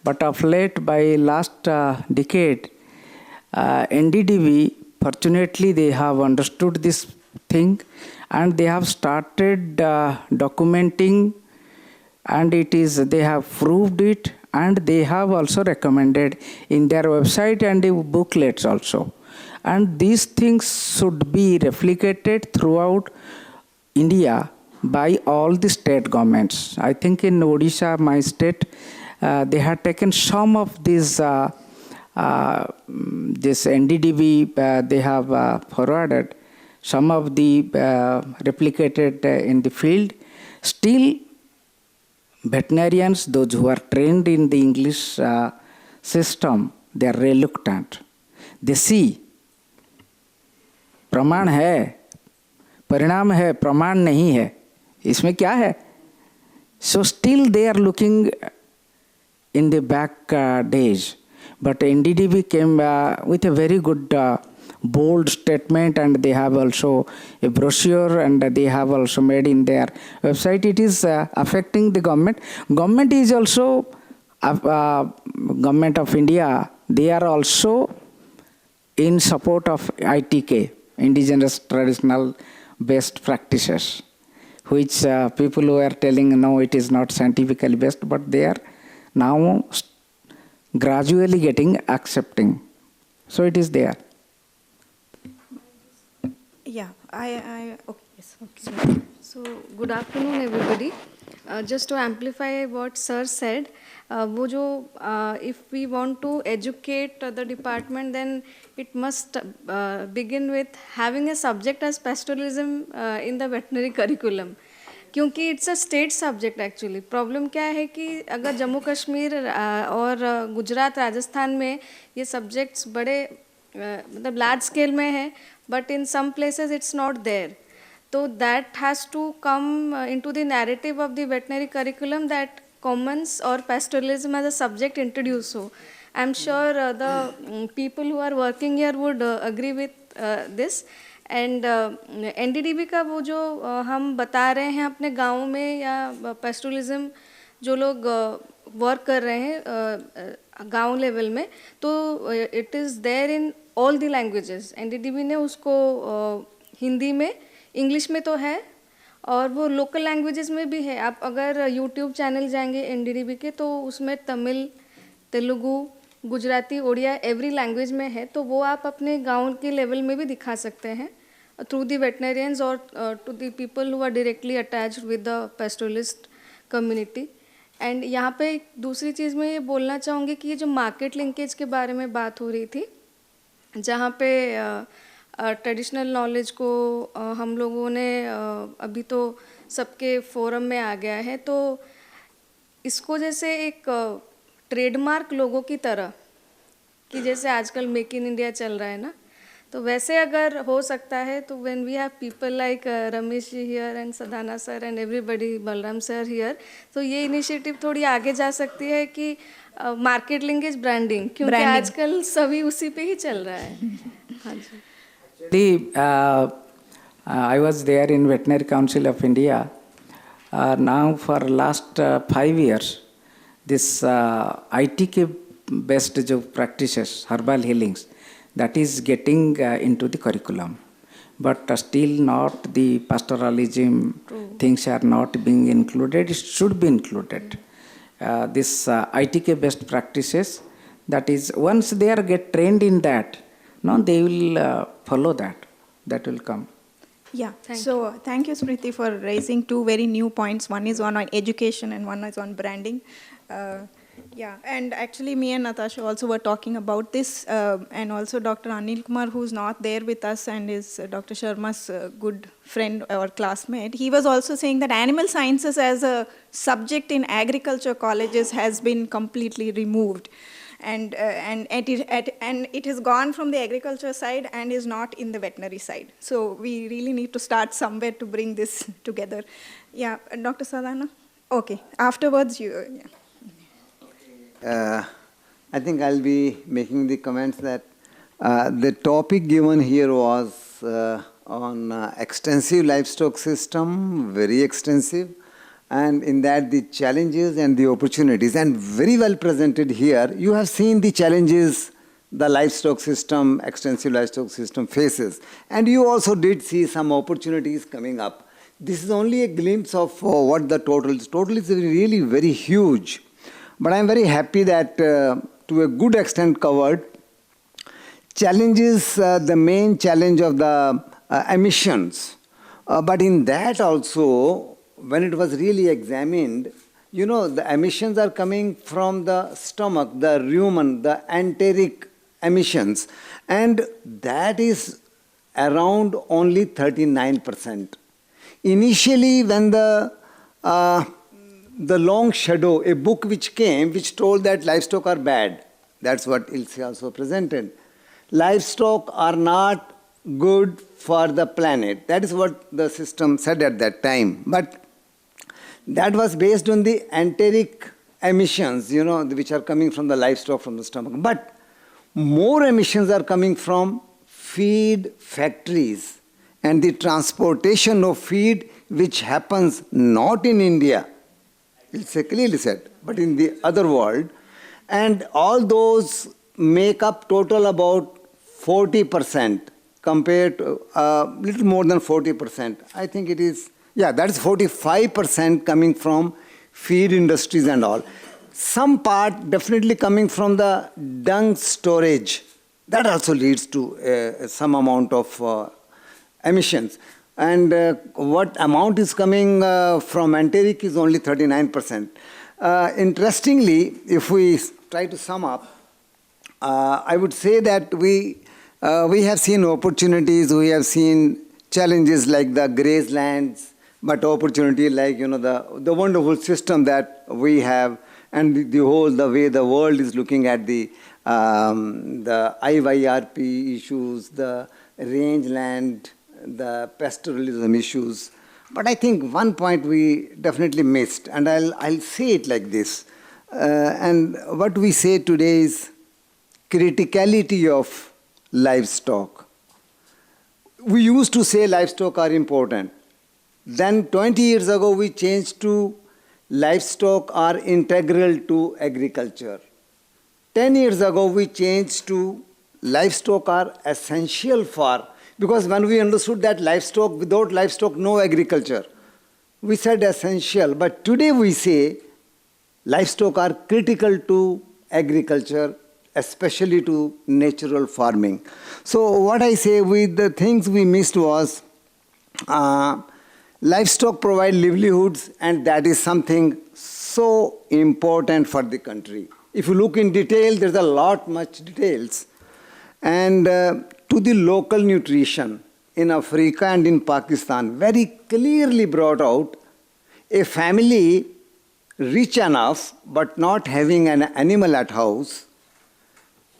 But of late, by last decade, NDDB, fortunately, they have understood this thing and they have started documenting, and they have proved it, and they have also recommended in their website and the booklets also. And these things should be replicated throughout India by all the state governments. I think in Odisha, my state, they had taken some of these, this NDDB, they have forwarded some of the replicated in the field. Still, veterinarians, those who are trained in the English system, they are reluctant. They see, प्रमाण है, परिणाम है, प्रमाण नहीं है, इसमें क्या है? So still they are looking in the back days. But NDDB came with a very good bold statement, and they have also a brochure, and they have also made in their website. It is affecting the government. Government is also, Government of India, they are also in support of ITK, indigenous traditional best practices, which people who are telling no, it is not scientifically based, but they are now gradually getting accepting. So it is there. Yeah, okay, yes. Okay. So, good afternoon, everybody. Just to amplify what Sir said, if we want to educate the department, then it must begin with having a subject as pastoralism in the veterinary curriculum. क्योंकि it's a state subject actually. Problem क्या है कि अगर जम्मू कश्मीर और गुजरात राजस्थान में ये subjects बड़े मतलब लार्ज स्केल में है, but in some places it's not there. तो that has to come into the narrative of the veterinary curriculum that commons और pastoralism as a subject introduce हो. I am sure the people who are working here would agree with this. And NDDB का वो जो हम बता रहे हैं अपने गाँव में, या पेस्टोरलिज्म जो लोग वर्क कर रहे हैं गांव लेवल में, तो it is there in all the languages. NDDB ने उसको हिंदी में, इंग्लिश में तो है, और वो लोकल लैंग्वेजेस में भी है. आप अगर यूट्यूब चैनल जाएंगे NDDB के, तो उसमें तमिल, तेलुगु, गुजराती, उड़िया एवरी लैंग्वेज में है. तो वो आप अपने गांव के लेवल में भी दिखा सकते हैं. through the veterinarians or to the people who are directly attached with the pastoralist community. And यहाँ पे एक दूसरी चीज़ मैं ये बोलना चाहूँगी कि ये जो मार्केट लिंकेज के बारे में बात हो रही थी, जहाँ पे ट्रेडिशनल नॉलेज को हम लोगों ने अभी तो सबके फोरम में आ गया है, तो इसको जैसे एक ट्रेडमार्क लोगों की तरह कि जैसे आजकल मेक इन इंडिया चल रहा है ना, तो वैसे अगर हो सकता है तो when we have people like Ramesh ji here and Sadana sir and everybody, Balram sir here, तो ये इनिशिएटिव थोड़ी आगे जा सकती है कि मार्केट लिंकेज ब्रांडिंग, क्योंकि आजकल सभी उसी पे ही चल रहा है. हाँ जी. Actually, I was there in Veterinary Council of India. Now for last 5 years, this ITK based जो practices, herbal healings, that is getting into the curriculum. But still not the pastoralism things are not being included. It should be included. This ITK based practices, that is, once they are get trained in that, no, they will follow that. That will come. Yeah, thank you, Smriti, for raising two very new points. One is on education and one is on branding. Yeah, and actually me and Natasha also were talking about this, and also Dr. Anil Kumar, who's not there with us and is Dr. Sharma's good friend or classmate. He was also saying that animal sciences as a subject in agriculture colleges has been completely removed. And it has gone from the agriculture side and is not in the veterinary side. So we really need to start somewhere to bring this together. Yeah, Dr. Sadhana? Okay, afterwards you... Yeah. I think I'll be making the comments that the topic given here was on extensive livestock system, very extensive, and in that the challenges and the opportunities, and very well presented here. You have seen the challenges the livestock system, extensive livestock system faces, and you also did see some opportunities coming up. This is only a glimpse of what the total is. Total is really very huge. But I'm very happy that to a good extent covered. Challenges, the main challenge of the emissions. But in that also, when it was really examined, you know, the emissions are coming from the stomach, the rumen, the enteric emissions. And that is around only 39%. Initially, when the long shadow, a book which came, which told that livestock are bad. That's what Ilse also presented. Livestock are not good for the planet. That is what the system said at that time. But that was based on the enteric emissions, you know, which are coming from the livestock, from the stomach. But more emissions are coming from feed factories and the transportation of feed, which happens not in India, it's clearly said, but in the other world. And all those make up total about 40% compared to little more than 40%. I think it is, yeah, that is 45% coming from feed industries and all. Some part definitely coming from the dung storage. That also leads to some amount of emissions. And what amount is coming from enteric is only 39%. Interestingly, if we try to sum up, I would say that we have seen opportunities, we have seen challenges like the grazelands, but opportunity like, you know, the wonderful system that we have, and the whole, the way the world is looking at the IYRP issues, the rangeland, the pastoralism issues. But I think one point we definitely missed, and I'll say it like this. And what we say today is criticality of livestock. We used to say livestock are important. Then 20 years ago we changed to livestock are integral to agriculture. 10 years ago we changed to livestock are essential for, because when we understood that livestock, without livestock no agriculture, we said essential. But today we say livestock are critical to agriculture especially to natural farming. So what I say with the things we missed was livestock provide livelihoods, and that is something so important for the country. If you look in detail, there's a lot much details. And to the local nutrition in Africa and in Pakistan, very clearly brought out a family rich enough but not having an animal at house,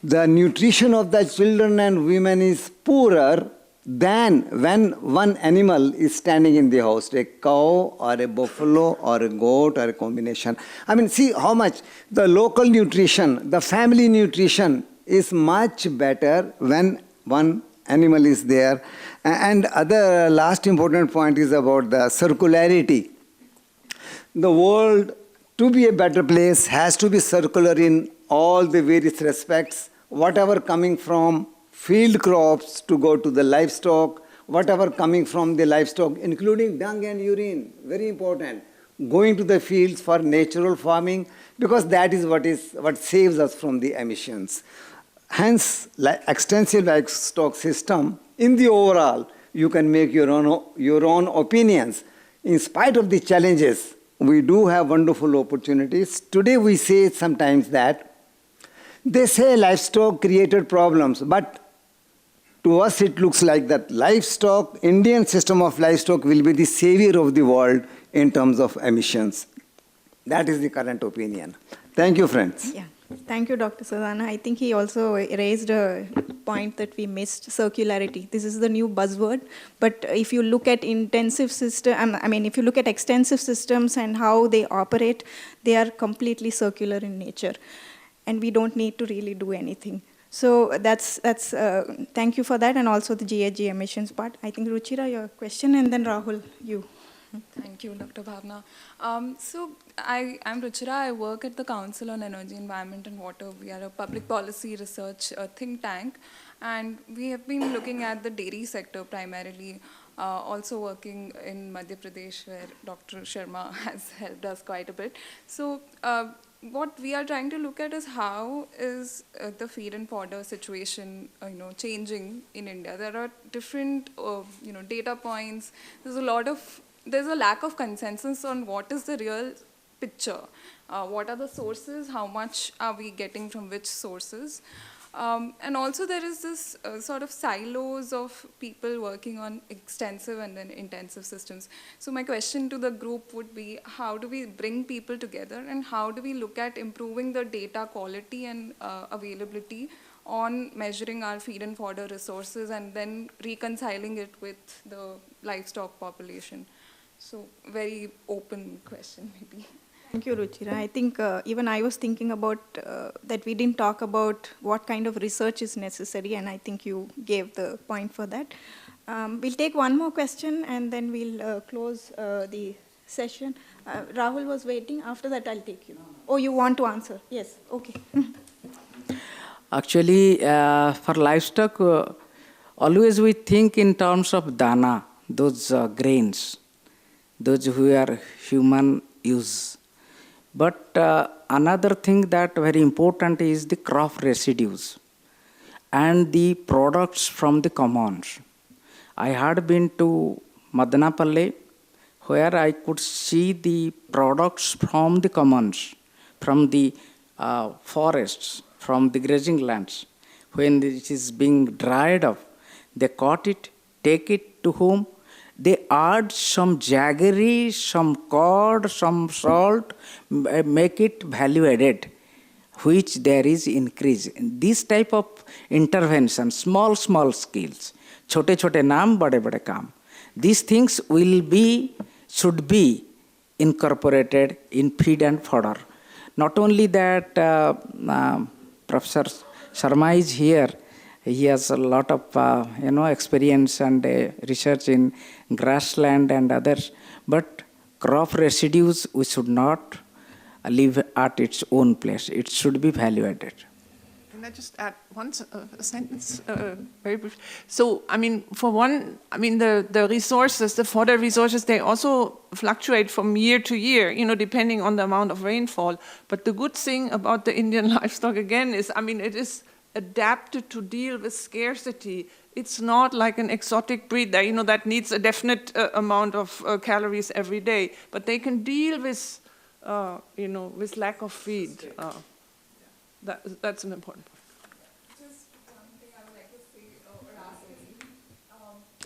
the nutrition of the children and women is poorer than when one animal is standing in the house, a cow or a buffalo or a goat or a combination. I mean, see how much the local nutrition, the family nutrition is much better when one animal is there. And other last important point is about the circularity. The world, to be a better place, has to be circular in all the various respects. Whatever coming from field crops to go to the livestock, whatever coming from the livestock, including dung and urine, very important, going to the fields for natural farming, because that is what saves us from the emissions. Hence, extensive livestock system, in the overall, you can make your own opinions. In spite of the challenges, we do have wonderful opportunities. Today we say sometimes that they say livestock created problems, but to us it looks like that livestock, Indian system of livestock will be the savior of the world in terms of emissions. That is the current opinion. Thank you, friends. Yeah. Thank you, Dr. Sadhana. I think he also raised a point that we missed, circularity. This is the new buzzword. But if you look at intensive system, if you look at extensive systems and how they operate, they are completely circular in nature. And we don't need to really do anything. So that's thank you for that, and also the GHG emissions part. I think Ruchira, your question, and then Rahul, you. Thank you, Dr. Bhavna. So I'm Ruchira. I work at the Council on Energy, Environment and Water. We are a public policy research think tank, and we have been looking at the dairy sector primarily, also working in Madhya Pradesh, where Dr. Sharma has helped us quite a bit. So what we are trying to look at is how is the feed and fodder situation, changing in India. There are different, data points. There's a lack of consensus on what is the real picture. What are the sources? How much are we getting from which sources? And also there is this sort of silos of people working on extensive and then intensive systems. So my question to the group would be, how do we bring people together, and how do we look at improving the data quality and availability on measuring our feed and fodder resources and then reconciling it with the livestock population? So very open question maybe. Thank you, Ruchira. I think even I was thinking about that we didn't talk about what kind of research is necessary, and I think you gave the point for that. We'll take one more question and then we'll close the session. Rahul was waiting. After that, I'll take you. Oh, you want to answer? Yes. Okay. Actually, for livestock, always we think in terms of dana, those grains, those who are human use. But another thing that very important is the crop residues and the products from the commons. I had been to Madanapalle, where I could see the products from the commons, from the forests, from the grazing lands. When it is being dried up, they cut it, take it to home. They add some jaggery, some curd, some salt, make it value added, which there is increase. This type of intervention, small skills, छोटे छोटे नाम बड़े बड़े काम. These things should be incorporated in feed and fodder. Not only that, Professor Sharma is here. He has a lot of experience and research in grassland and others. But crop residues, we should not leave at its own place. It should be value added. Can I just add a sentence, very brief? So, I mean, for one, I mean, the resources, the fodder resources, they also fluctuate from year to year, you know, depending on the amount of rainfall. But the good thing about the Indian livestock, again, is, I mean, it is adapted to deal with scarcity. It's not like an exotic breed that, you know, that needs a definite amount of calories every day. But they can deal with, you know, with lack of feed. That's an important point. Just one thing I would like to say or ask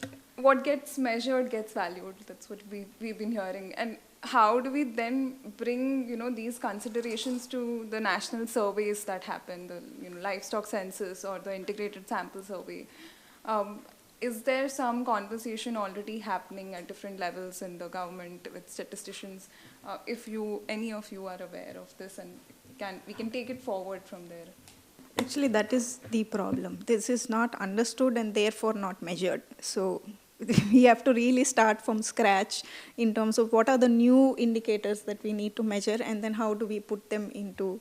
is, what gets measured gets valued. That's what we've been hearing. And how do we then bring, you know, these considerations to the national surveys that happen, the, you know, livestock census or the integrated sample survey? Is there some conversation already happening at different levels in the government with statisticians? If any of you are aware of this, and we can take it forward from there. Actually, that is the problem. This is not understood and therefore not measured. So we have to really start from scratch in terms of what are the new indicators that we need to measure, and then how do we put them into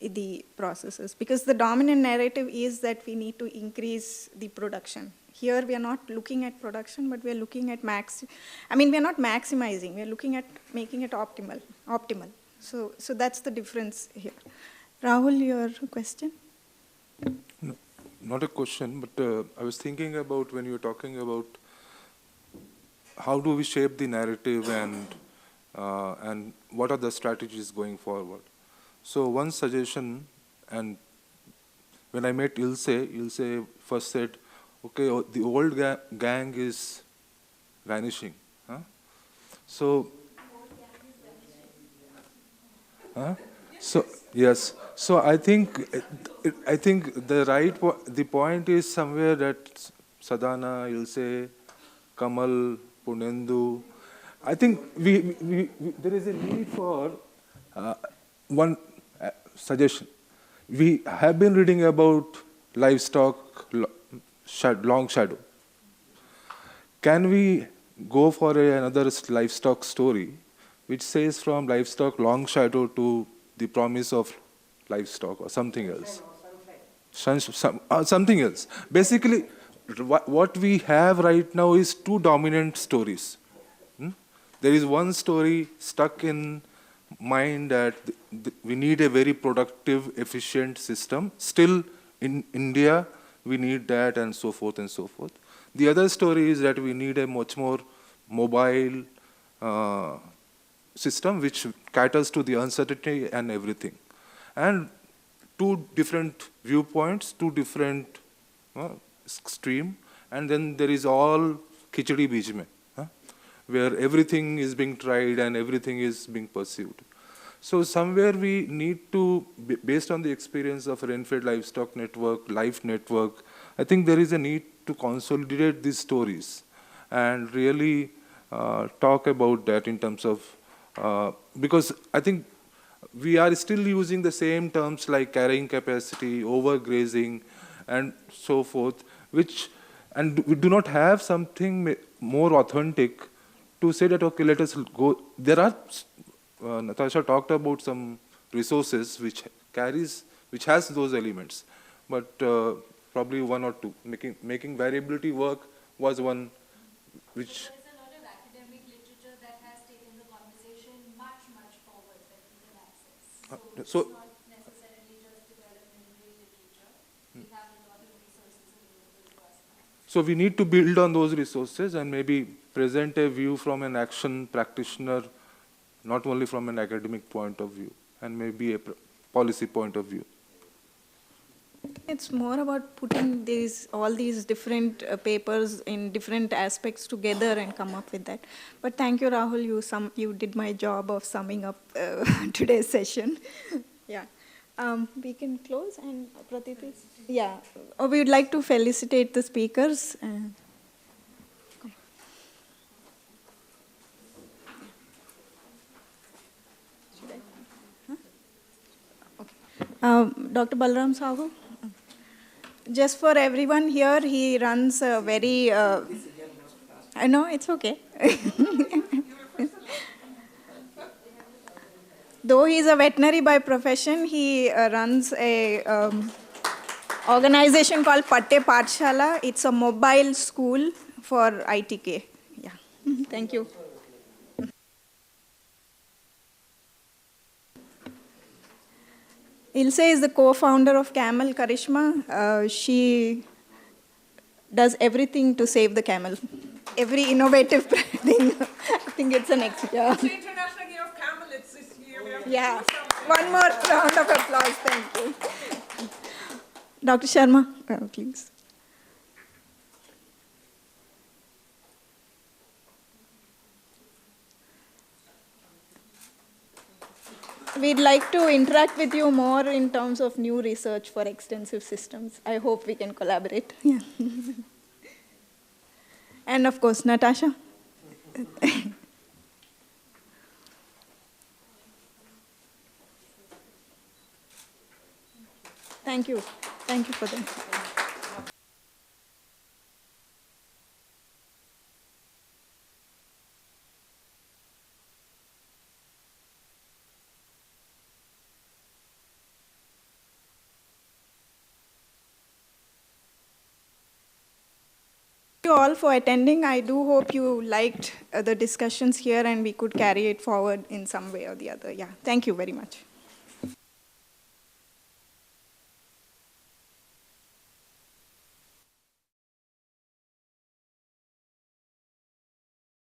the processes. Because the dominant narrative is that we need to increase the production. Here we are not looking at production, but we are looking at we are not maximizing, we are looking at making it optimal. So that's the difference here. Rahul, your question? No, not a question, but I was thinking about when you were talking about how do we shape the narrative and what are the strategies going forward. So one suggestion, and when I met Ilse first said, okay, the old gang is vanishing. Huh? So, yes. So I think the point is somewhere that Sadhana, Ilse, Kamal, Punendu, I think there is a need for one suggestion. We have been reading about livestock, long shadow. Can we go for another livestock story which says from livestock long shadow to the promise of livestock or something else? Something else. Basically, what we have right now is two dominant stories. There is one story stuck in mind that we need a very productive, efficient system. Still, in India, we need that, and so forth and so forth. The other story is that we need a much more mobile system which caters to the uncertainty and everything. And two different viewpoints, two different stream, and then there is all khichdi beej mein, where everything is being tried and everything is being pursued. So somewhere we need to, based on the experience of Rainfed Livestock Network, Life Network, I think there is a need to consolidate these stories and really talk about that in terms of, because I think we are still using the same terms like carrying capacity, overgrazing, and so forth, and we do not have something more authentic to say that, okay, let us go. There are, Natasha talked about some resources which has those elements, but probably one or two. Making variability work was one which. There is a lot of academic literature that has taken the conversation much forward that we can access. So it's not necessarily just developmental literature. We have a lot of resources available to us now. So we need to build on those resources and maybe present a view from an action practitioner, not only from an academic point of view, and maybe a policy point of view. It's more about putting all these different papers in different aspects together and come up with that. But thank you, Rahul. You did my job of summing up today's session. Yeah. We can close, and Pratiti? Yeah. We would like to felicitate the speakers. Dr. Balram Sahu, just for everyone here, he runs a very, I know, it's okay. Though he is a veterinary by profession, he runs a organization called Patte Pathshala. It's a mobile school for ITK. Yeah. Thank you. Ilse is the co-founder of Camel Karishma. She does everything to save the camel. Every innovative thing. I think it's an yeah. It's the International Year of Camelids this year. Yeah. One more round of applause. Thank you. Dr. Sharma, please. We'd like to interact with you more in terms of new research for extensive systems. I hope we can collaborate. Yeah. And of course, Natasha. Thank you. Thank you for that. Thank you all for attending. I do hope you liked the discussions here and we could carry it forward in some way or the other. Yeah, thank you very much.